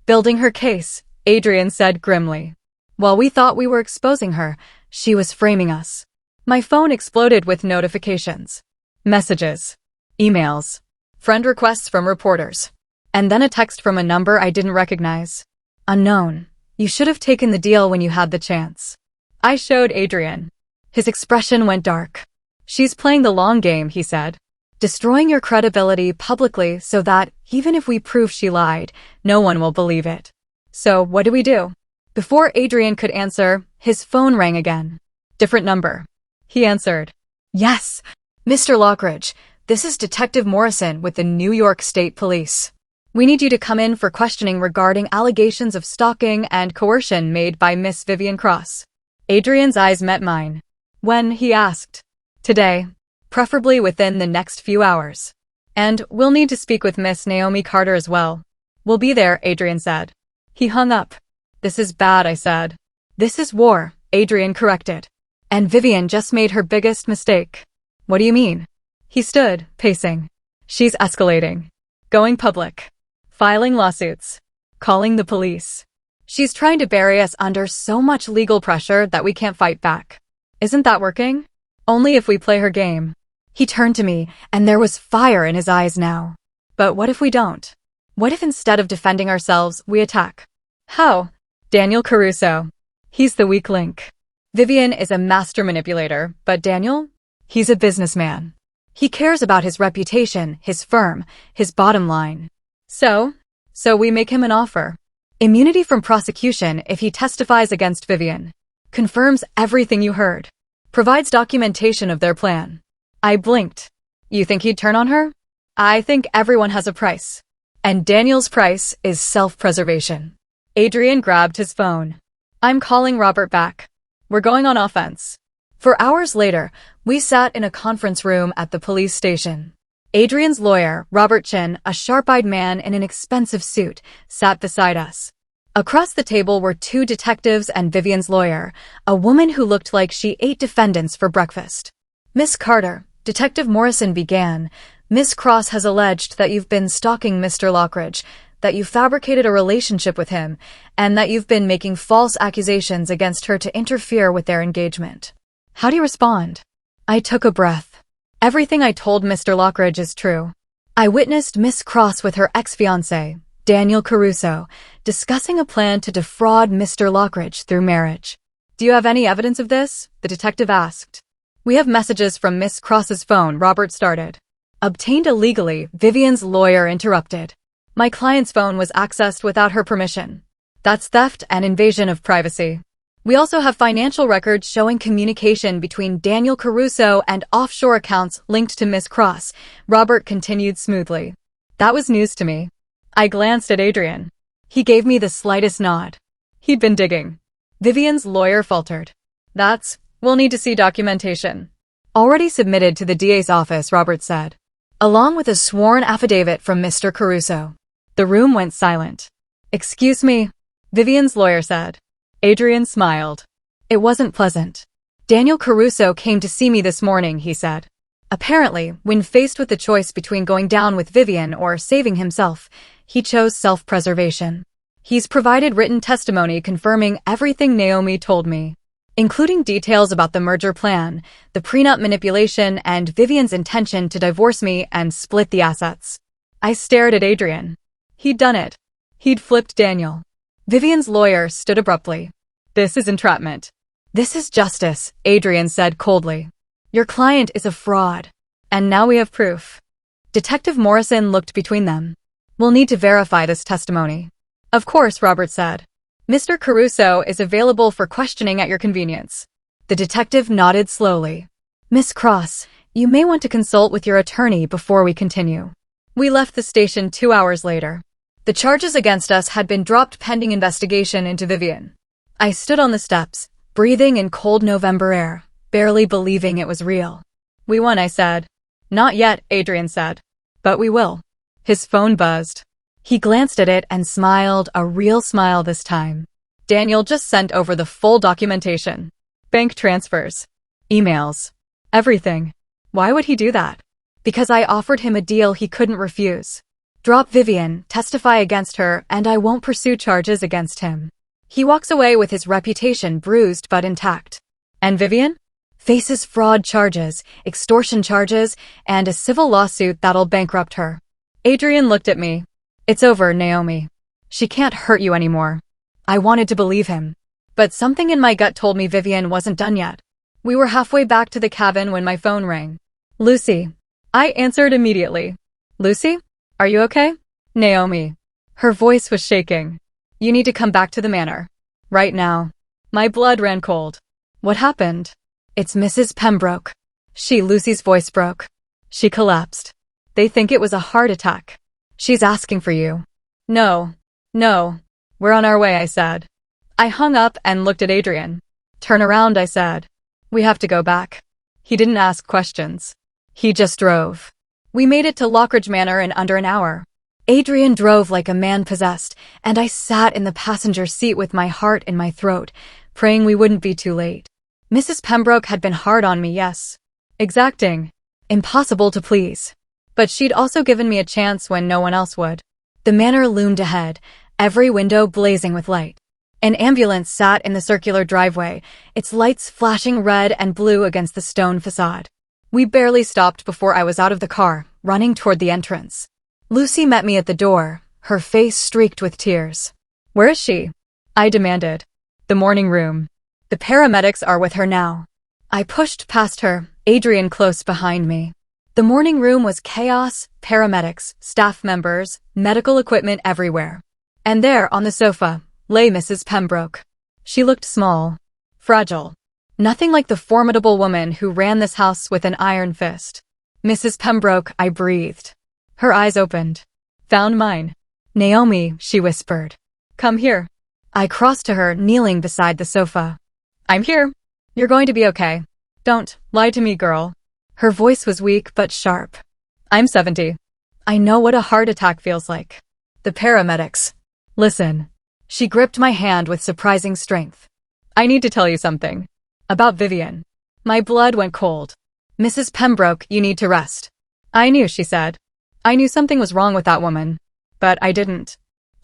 Building her case, Adrian said grimly. While we thought we were exposing her, she was framing us. My phone exploded with notifications. Messages. Emails. Friend requests from reporters. And then a text from a number I didn't recognize. Unknown. You should have taken the deal when you had the chance. I showed Adrian. His expression went dark. She's playing the long game, he said. Destroying your credibility publicly so that, even if we prove she lied, no one will believe it. So, what do we do? Before Adrian could answer, his phone rang again. Different number. He answered. Yes, Mr. Lockridge, this is Detective Morrison with the New York State Police. We need you to come in for questioning regarding allegations of stalking and coercion made by Miss Vivian Cross. Adrian's eyes met mine. When, he asked. Today. Preferably within the next few hours. And we'll need to speak with Miss Naomi Carter as well. We'll be there, Adrian said. He hung up. This is bad, I said. This is war, Adrian corrected. And Vivian just made her biggest mistake. What do you mean? He stood, pacing. She's escalating. Going public. Filing lawsuits. Calling the police. She's trying to bury us under so much legal pressure that we can't fight back. Isn't that working? Only if we play her game. He turned to me, and there was fire in his eyes now. But what if we don't? What if instead of defending ourselves, we attack? How? Daniel Caruso. He's the weak link. Vivian is a master manipulator, but Daniel? He's a businessman. He cares about his reputation, his firm, his bottom line. So we make him an offer. Immunity from prosecution if he testifies against Vivian. Confirms everything you heard. Provides documentation of their plan. I blinked. You think he'd turn on her? I think everyone has a price. And Daniel's price is self-preservation. Adrian grabbed his phone. I'm calling Robert back. We're going on offense. For hours later, we sat in a conference room at the police station. Adrian's lawyer, Robert Chin, a sharp-eyed man in an expensive suit, sat beside us. Across the table were two detectives and Vivian's lawyer, a woman who looked like she ate defendants for breakfast. Miss Carter, Detective Morrison began, Miss Cross has alleged that you've been stalking Mr. Lockridge, that you fabricated a relationship with him, and that you've been making false accusations against her to interfere with their engagement. How do you respond? I took a breath. Everything I told Mr. Lockridge is true. I witnessed Miss Cross with her ex-fiancé, Daniel Caruso, discussing a plan to defraud Mr. Lockridge through marriage. Do you have any evidence of this? The detective asked. We have messages from Miss Cross's phone, Robert started. Obtained illegally, Vivian's lawyer interrupted. My client's phone was accessed without her permission. That's theft and invasion of privacy. We also have financial records showing communication between Daniel Caruso and offshore accounts linked to Miss Cross. Robert continued smoothly. That was news to me. I glanced at Adrian. He gave me the slightest nod. He'd been digging. Vivian's lawyer faltered. We'll need to see documentation. Already submitted to the DA's office, Robert said. Along with a sworn affidavit from Mr. Caruso. The room went silent. Excuse me, Vivian's lawyer said. Adrian smiled. It wasn't pleasant. Daniel Caruso came to see me this morning, he said. Apparently, when faced with the choice between going down with Vivian or saving himself, he chose self-preservation. He's provided written testimony confirming everything Naomi told me, including details about the merger plan, the prenup manipulation, and Vivian's intention to divorce me and split the assets. I stared at Adrian. He'd done it. He'd flipped Daniel. Vivian's lawyer stood abruptly. This is entrapment. This is justice, Adrian said coldly. Your client is a fraud. And now we have proof. Detective Morrison looked between them. We'll need to verify this testimony. Of course, Robert said. Mr. Caruso is available for questioning at your convenience. The detective nodded slowly. Miss Cross, you may want to consult with your attorney before we continue. We left the station 2 hours later. The charges against us had been dropped pending investigation into Vivian. I stood on the steps, breathing in cold November air, barely believing it was real. We won, I said. Not yet, Adrian said. But we will. His phone buzzed. He glanced at it and smiled, a real smile this time. Daniel just sent over the full documentation. Bank transfers. Emails. Everything. Why would he do that? Because I offered him a deal he couldn't refuse. Drop Vivian, testify against her, and I won't pursue charges against him. He walks away with his reputation bruised but intact. And Vivian? Faces fraud charges, extortion charges, and a civil lawsuit that'll bankrupt her. Adrian looked at me. It's over, Naomi. She can't hurt you anymore. I wanted to believe him. But something in my gut told me Vivian wasn't done yet. We were halfway back to the cabin when my phone rang. Lucy. I answered immediately. Lucy? Are you okay? Naomi. Her voice was shaking. You need to come back to the manor. Right now. My blood ran cold. What happened? It's Mrs. Pembroke. Lucy's voice broke. She collapsed. They think it was a heart attack. She's asking for you. No. We're on our way, I said. I hung up and looked at Adrian. Turn around, I said. We have to go back. He didn't ask questions. He just drove. We made it to Lockridge Manor in under an hour. Adrian drove like a man possessed, and I sat in the passenger seat with my heart in my throat, praying we wouldn't be too late. Mrs. Pembroke had been hard on me, yes. Exacting. Impossible to please. But she'd also given me a chance when no one else would. The manor loomed ahead, every window blazing with light. An ambulance sat in the circular driveway, its lights flashing red and blue against the stone facade. We barely stopped before I was out of the car, running toward the entrance. Lucy met me at the door, her face streaked with tears. Where is she? I demanded. The morning room. The paramedics are with her now. I pushed past her, Adrian close behind me. The morning room was chaos, paramedics, staff members, medical equipment everywhere. And there, on the sofa, lay Mrs. Pembroke. She looked small, fragile. Nothing like the formidable woman who ran this house with an iron fist. Mrs. Pembroke, I breathed. Her eyes opened. Found mine. Naomi, she whispered. Come here. I crossed to her, kneeling beside the sofa. I'm here. You're going to be okay. Don't lie to me, girl. Her voice was weak but sharp. I'm 70. I know what a heart attack feels like. The paramedics. Listen. She gripped my hand with surprising strength. I need to tell you something. About Vivian. My blood went cold. Mrs. Pembroke, you need to rest. I knew, she said. I knew something was wrong with that woman. But I didn't.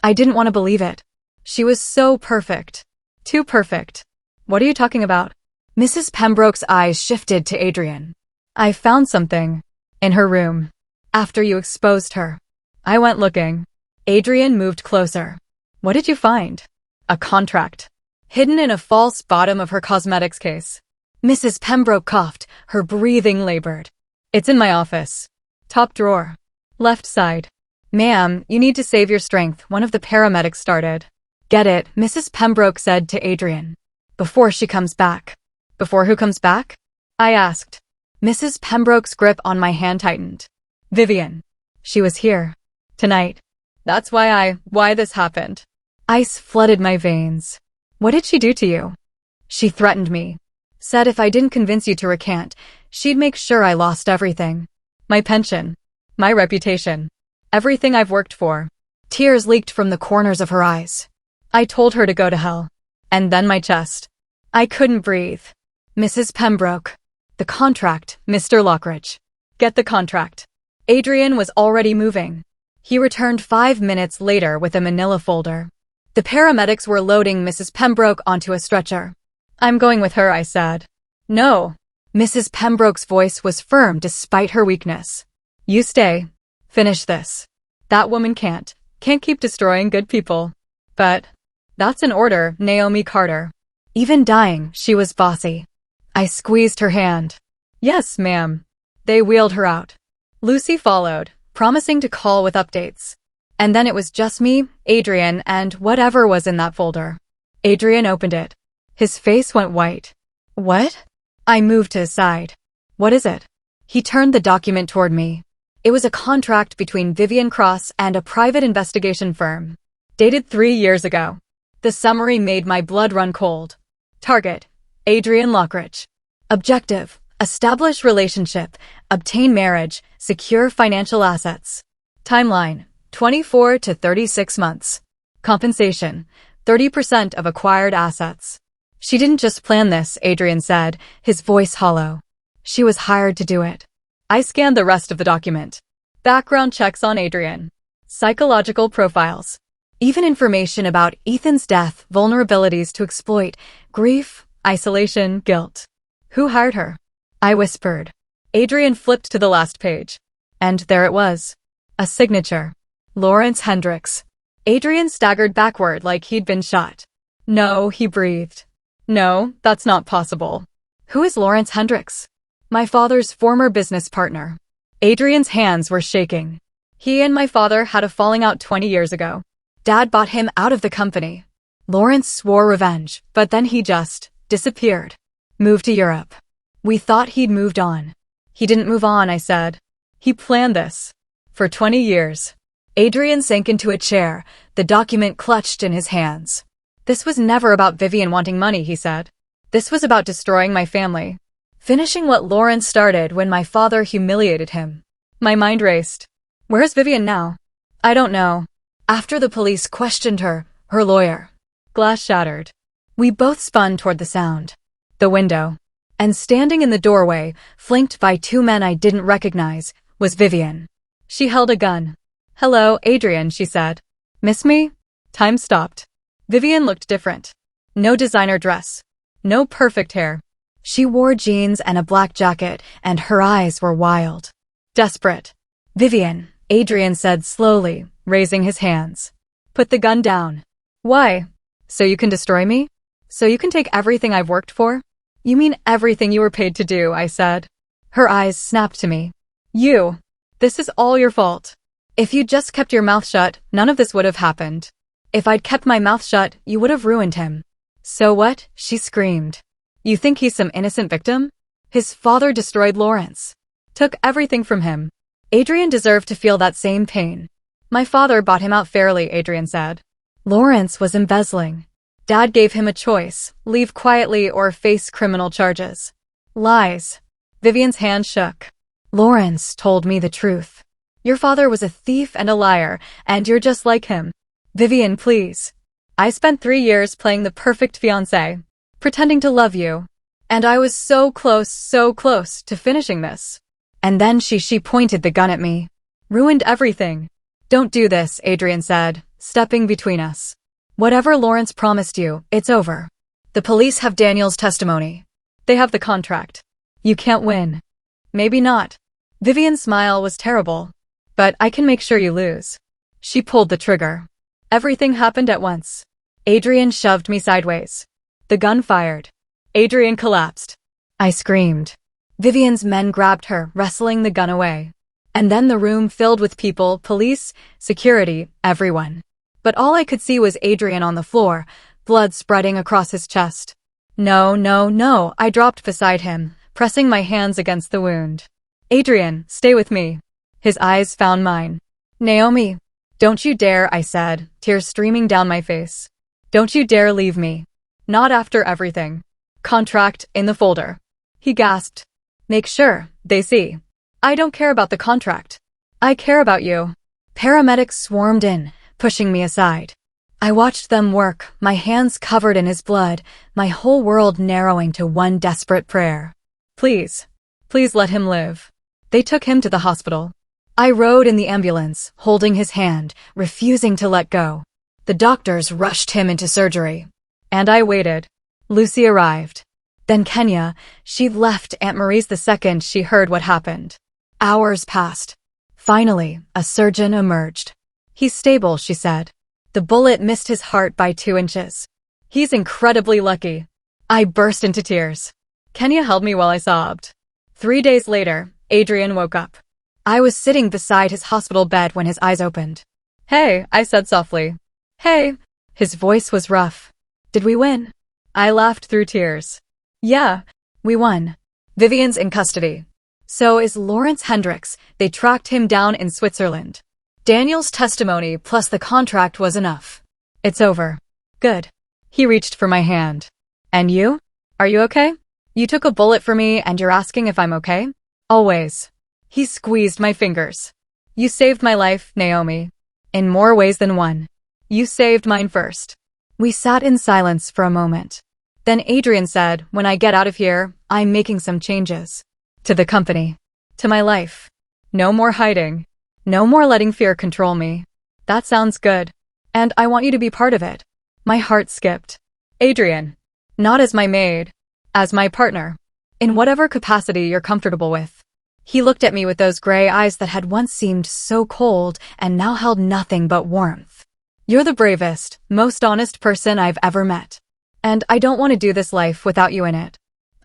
I didn't want to believe it. She was so perfect. Too perfect. What are you talking about? Mrs. Pembroke's eyes shifted to Adrian. I found something. In her room. After you exposed her. I went looking. Adrian moved closer. What did you find? A contract. Hidden in a false bottom of her cosmetics case. Mrs. Pembroke coughed, her breathing labored. It's in my office. Top drawer. Left side. Ma'am, you need to save your strength, one of the paramedics started. Get it, Mrs. Pembroke said to Adrian. Before she comes back. Before who comes back? I asked. Mrs. Pembroke's grip on my hand tightened. Vivian. She was here. Tonight. That's why this happened. Ice flooded my veins. What did she do to you? She threatened me. Said if I didn't convince you to recant, she'd make sure I lost everything. My pension. My reputation. Everything I've worked for. Tears leaked from the corners of her eyes. I told her to go to hell. And then my chest. I couldn't breathe. Mrs. Pembroke. The contract, Mr. Lockridge. Get the contract. Adrian was already moving. He returned 5 minutes later with a manila folder. The paramedics were loading Mrs. Pembroke onto a stretcher. I'm going with her, I said. No. Mrs. Pembroke's voice was firm despite her weakness. You stay. Finish this. That woman can't keep destroying good people. But that's an order, Naomi Carter. Even dying, she was bossy. I squeezed her hand. Yes, ma'am. They wheeled her out. Lucy followed, promising to call with updates. And then it was just me, Adrian, and whatever was in that folder. Adrian opened it. His face went white. What? I moved to his side. What is it? He turned the document toward me. It was a contract between Vivian Cross and a private investigation firm. Dated 3 years ago. The summary made my blood run cold. Target. Adrian Lockridge. Objective. Establish relationship. Obtain marriage. Secure financial assets. Timeline. 24 to 36 months. Compensation, 30% of acquired assets. She didn't just plan this, Adrian said, his voice hollow. She was hired to do it. I scanned the rest of the document. Background checks on Adrian. Psychological profiles. Even information about Ethan's death, vulnerabilities to exploit, grief, isolation, guilt. Who hired her? I whispered. Adrian flipped to the last page. And there it was. A signature. Lawrence Hendricks. Adrian staggered backward like he'd been shot. No, he breathed. No, that's not possible. Who is Lawrence Hendricks? My father's former business partner. Adrian's hands were shaking. He and my father had a falling out 20 years ago. Dad bought him out of the company. Lawrence swore revenge, but then he just disappeared. Moved to Europe. We thought he'd moved on. He didn't move on, I said. He planned this. For 20 years. Adrian sank into a chair, the document clutched in his hands. This was never about Vivian wanting money, he said. This was about destroying my family. Finishing what Lawrence started when my father humiliated him. My mind raced. Where's Vivian now? I don't know. After the police questioned her, her lawyer. Glass shattered. We both spun toward the sound. The window. And standing in the doorway, flanked by two men I didn't recognize, was Vivian. She held a gun. Hello, Adrian, she said. Miss me? Time stopped. Vivian looked different. No designer dress. No perfect hair. She wore jeans and a black jacket, and her eyes were wild. Desperate. Vivian, Adrian said slowly, raising his hands. Put the gun down. Why? So you can destroy me? So you can take everything I've worked for? You mean everything you were paid to do, I said. Her eyes snapped to me. You. This is all your fault. If you'd just kept your mouth shut, none of this would have happened. If I'd kept my mouth shut, you would have ruined him. So what? She screamed. You think he's some innocent victim? His father destroyed Lawrence. Took everything from him. Adrian deserved to feel that same pain. My father bought him out fairly, Adrian said. Lawrence was embezzling. Dad gave him a choice, leave quietly or face criminal charges. Lies. Vivian's hand shook. Lawrence told me the truth. Your father was a thief and a liar, and you're just like him. Vivian, please. I spent 3 years playing the perfect fiancé, pretending to love you. And I was so close to finishing this. And then she pointed the gun at me. Ruined everything. Don't do this, Adrian said, stepping between us. Whatever Lawrence promised you, it's over. The police have Daniel's testimony. They have the contract. You can't win. Maybe not. Vivian's smile was terrible. But I can make sure you lose. She pulled the trigger. Everything happened at once. Adrian shoved me sideways. The gun fired. Adrian collapsed. I screamed. Vivian's men grabbed her, wrestling the gun away. And then the room filled with people, police, security, everyone. But all I could see was Adrian on the floor, blood spreading across his chest. No, I dropped beside him, pressing my hands against the wound. Adrian, stay with me. His eyes found mine. Naomi. Don't you dare, I said, tears streaming down my face. Don't you dare leave me. Not after everything. Contract in the folder. He gasped. Make sure they see. I don't care about the contract. I care about you. Paramedics swarmed in, pushing me aside. I watched them work, my hands covered in his blood, my whole world narrowing to one desperate prayer. Please let him live. They took him to the hospital. I rode in the ambulance, holding his hand, refusing to let go. The doctors rushed him into surgery. And I waited. Lucy arrived. Then Kenya, she'd left Aunt Marie's the second she heard what happened. Hours passed. Finally, a surgeon emerged. He's stable, she said. The bullet missed his heart by 2 inches. He's incredibly lucky. I burst into tears. Kenya held me while I sobbed. 3 days later, Adrian woke up. I was sitting beside his hospital bed when his eyes opened. Hey, I said softly. Hey. His voice was rough. Did we win? I laughed through tears. Yeah, we won. Vivian's in custody. So is Lawrence Hendricks. They tracked him down in Switzerland. Daniel's testimony plus the contract was enough. It's over. Good. He reached for my hand. And you? Are you okay? You took a bullet for me and you're asking if I'm okay? Always. He squeezed my fingers. You saved my life, Naomi. in more ways than one. You saved mine first. We sat in silence for a moment. Then Adrian said, when I get out of here, I'm making some changes. To the company. To my life. No more hiding. No more letting fear control me. That sounds good. And I want you to be part of it. My heart skipped. Adrian. Not as my maid. As my partner. In whatever capacity you're comfortable with. He looked at me with those gray eyes that had once seemed so cold and now held nothing but warmth. You're the bravest, most honest person I've ever met. And I don't want to do this life without you in it.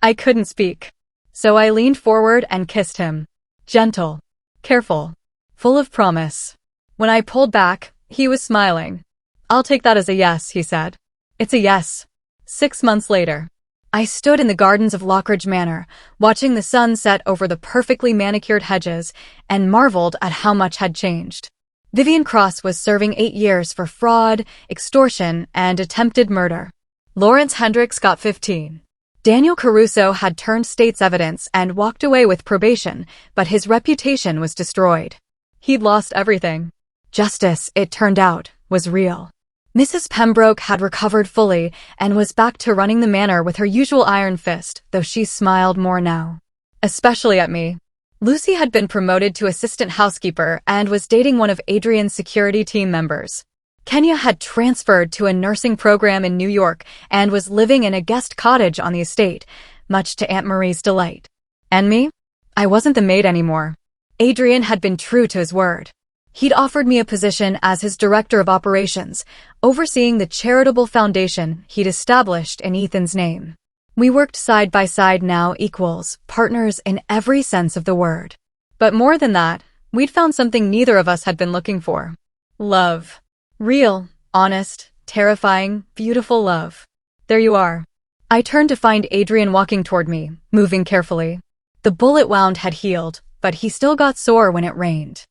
I couldn't speak. So I leaned forward and kissed him. Gentle. Careful. Full of promise. When I pulled back, he was smiling. I'll take that as a yes, he said. It's a yes. 6 months later. I stood in the gardens of Lockridge Manor, watching the sun set over the perfectly manicured hedges, and marveled at how much had changed. Vivian Cross was serving 8 years for fraud, extortion, and attempted murder. Lawrence Hendricks got 15. Daniel Caruso had turned state's evidence and walked away with probation, but his reputation was destroyed. He'd lost everything. Justice, it turned out, was real. Mrs. Pembroke had recovered fully and was back to running the manor with her usual iron fist, though she smiled more now. Especially at me. Lucy had been promoted to assistant housekeeper and was dating one of Adrian's security team members. Kenya had transferred to a nursing program in New York and was living in a guest cottage on the estate, much to Aunt Marie's delight. And me? I wasn't the maid anymore. Adrian had been true to his word. He'd offered me a position as his director of operations, overseeing the charitable foundation he'd established in Ethan's name. We worked side by side now, equals, partners in every sense of the word. But more than that, we'd found something neither of us had been looking for. Love. Real, honest, terrifying, beautiful love. There you are. I turned to find Adrian walking toward me, moving carefully. The bullet wound had healed, but he still got sore when it rained.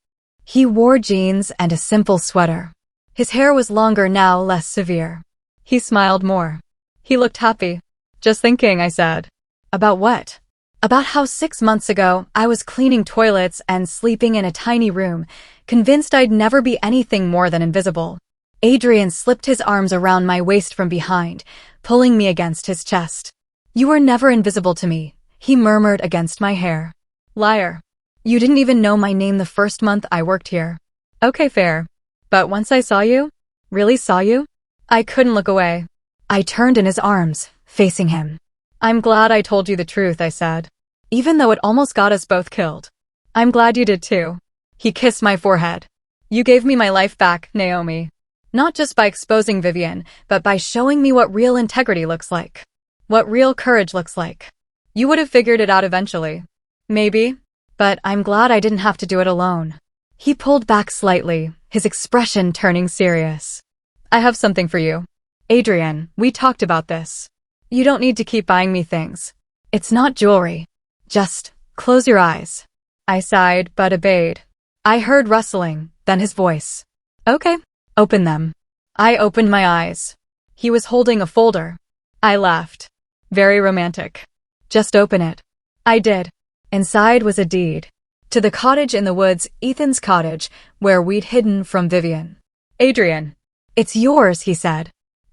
He wore jeans and a simple sweater. His hair was longer now, less severe. He smiled more. He looked happy. Just thinking, I said. About what? About how 6 months ago, I was cleaning toilets and sleeping in a tiny room, convinced I'd never be anything more than invisible. Adrian slipped his arms around my waist from behind, pulling me against his chest. You were never invisible to me, he murmured against my hair. Liar. You didn't even know my name the first month I worked here. Okay, fair. But once I saw you, really saw you, I couldn't look away. I turned in his arms, facing him. I'm glad I told you the truth, I said. Even though it almost got us both killed. I'm glad you did too. He kissed my forehead. You gave me my life back, Naomi. Not just by exposing Vivian, but by showing me what real integrity looks like. What real courage looks like. You would have figured it out eventually. Maybe. But I'm glad I didn't have to do it alone. He pulled back slightly, his expression turning serious. I have something for you. Adrian, we talked about this. You don't need to keep buying me things. It's not jewelry. Just close your eyes. I sighed but obeyed. I heard rustling, then his voice. Okay, open them. I opened my eyes. He was holding a folder. I laughed. Very romantic. Just open it. I did. Inside was a deed. To the cottage in the woods, Ethan's cottage, where we'd hidden from Vivian. Adrian. It's yours, he said.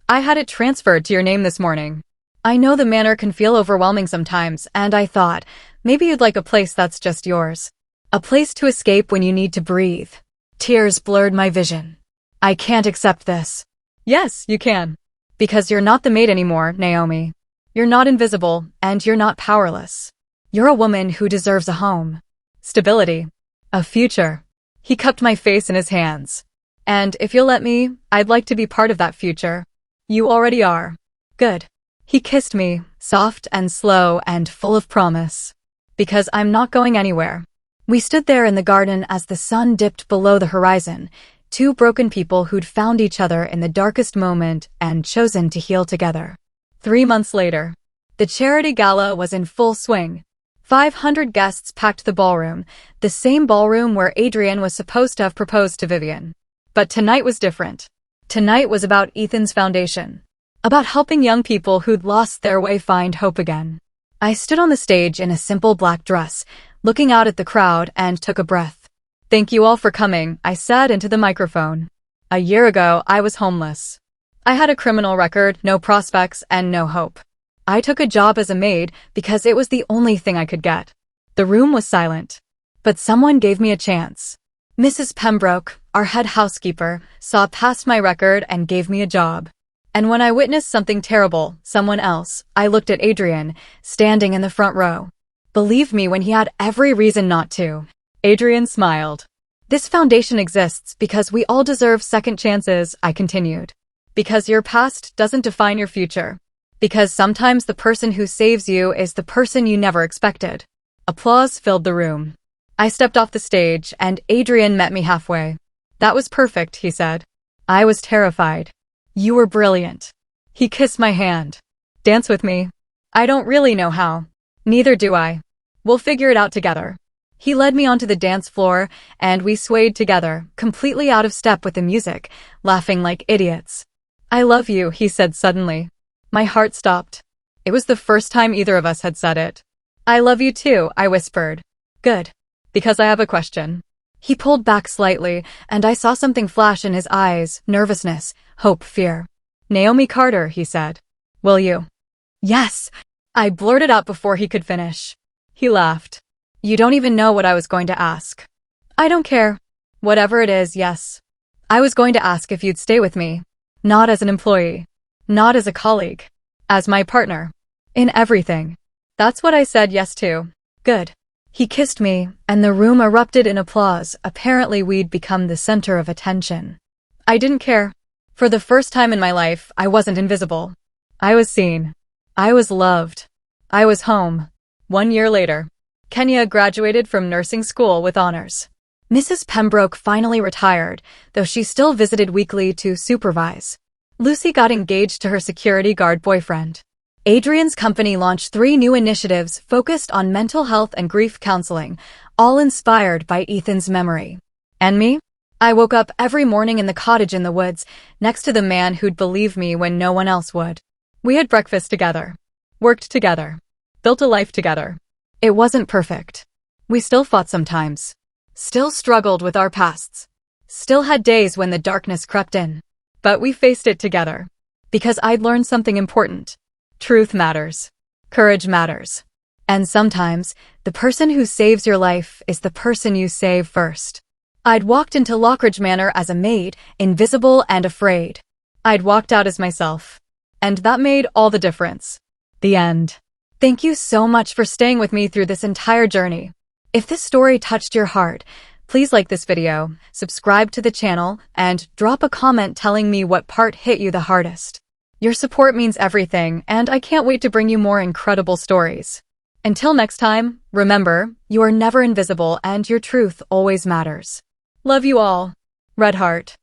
I had it transferred to your name this morning. I know the manor can feel overwhelming sometimes, and I thought, maybe you'd like a place that's just yours. A place to escape when you need to breathe. Tears blurred my vision. I can't accept this. Yes, you can. Because you're not the maid anymore, Naomi. You're not invisible, and you're not powerless. You're a woman who deserves a home. Stability. A future. He cupped my face in his hands. And if you'll let me, I'd like to be part of that future. You already are. Good. He kissed me, soft and slow and full of promise. Because I'm not going anywhere. We stood there in the garden as the sun dipped below the horizon, two broken people who'd found each other in the darkest moment and chosen to heal together. 3 months later, the charity gala was in full swing. 500 guests packed the ballroom, the same ballroom where Adrian was supposed to have proposed to Vivian. But tonight was different. Tonight was about Ethan's foundation. About helping young people who'd lost their way find hope again. I stood on the stage in a simple black dress, looking out at the crowd and took a breath. Thank you all for coming, I said into the microphone. A year ago, I was homeless. I had a criminal record, no prospects, and no hope. I took a job as a maid because it was the only thing I could get. The room was silent. But someone gave me a chance. Mrs. Pembroke, our head housekeeper, saw past my record and gave me a job. And when I witnessed something terrible, someone else, I looked at Adrian, standing in the front row. Believed me when he had every reason not to. Adrian smiled. This foundation exists because we all deserve second chances, I continued. Because your past doesn't define your future. Because sometimes the person who saves you is the person you never expected. Applause filled the room. I stepped off the stage, and Adrian met me halfway. That was perfect, he said. I was terrified. You were brilliant. He kissed my hand. Dance with me. I don't really know how. Neither do I. We'll figure it out together. He led me onto the dance floor, and we swayed together, completely out of step with the music, laughing like idiots. I love you, he said suddenly. My heart stopped. It was the first time either of us had said it. I love you too, I whispered. Good. Because I have a question. He pulled back slightly, and I saw something flash in his eyes, nervousness, hope, fear. Naomi Carter, he said. Will you? Yes, I blurted out before he could finish. He laughed. You don't even know what I was going to ask. I don't care. Whatever it is, yes. I was going to ask if you'd stay with me. Not as an employee. Not as a colleague. As my partner. In everything. That's what I said yes to. Good. He kissed me, and the room erupted in applause. Apparently we'd become the center of attention. I didn't care. For the first time in my life, I wasn't invisible. I was seen. I was loved. I was home. 1 year later, Kenya graduated from nursing school with honors. Mrs. Pembroke finally retired, though she still visited weekly to supervise. Lucy got engaged to her security guard boyfriend. Adrian's company launched 3 new initiatives focused on mental health and grief counseling, all inspired by Ethan's memory. And me? I woke up every morning in the cottage in the woods, next to the man who'd believe me when no one else would. We had breakfast together. Worked together. Built a life together. It wasn't perfect. We still fought sometimes. Still struggled with our pasts. Still had days when the darkness crept in. But we faced it together. Because I'd learned something important. Truth matters. Courage matters. And sometimes, the person who saves your life is the person you save first. I'd walked into Lockridge Manor as a maid, invisible and afraid. I'd walked out as myself. And that made all the difference. The end. Thank you so much for staying with me through this entire journey. If this story touched your heart, please like this video, subscribe to the channel, and drop a comment telling me what part hit you the hardest. Your support means everything, and I can't wait to bring you more incredible stories. Until next time, remember, you are never invisible and your truth always matters. Love you all. Red Heart.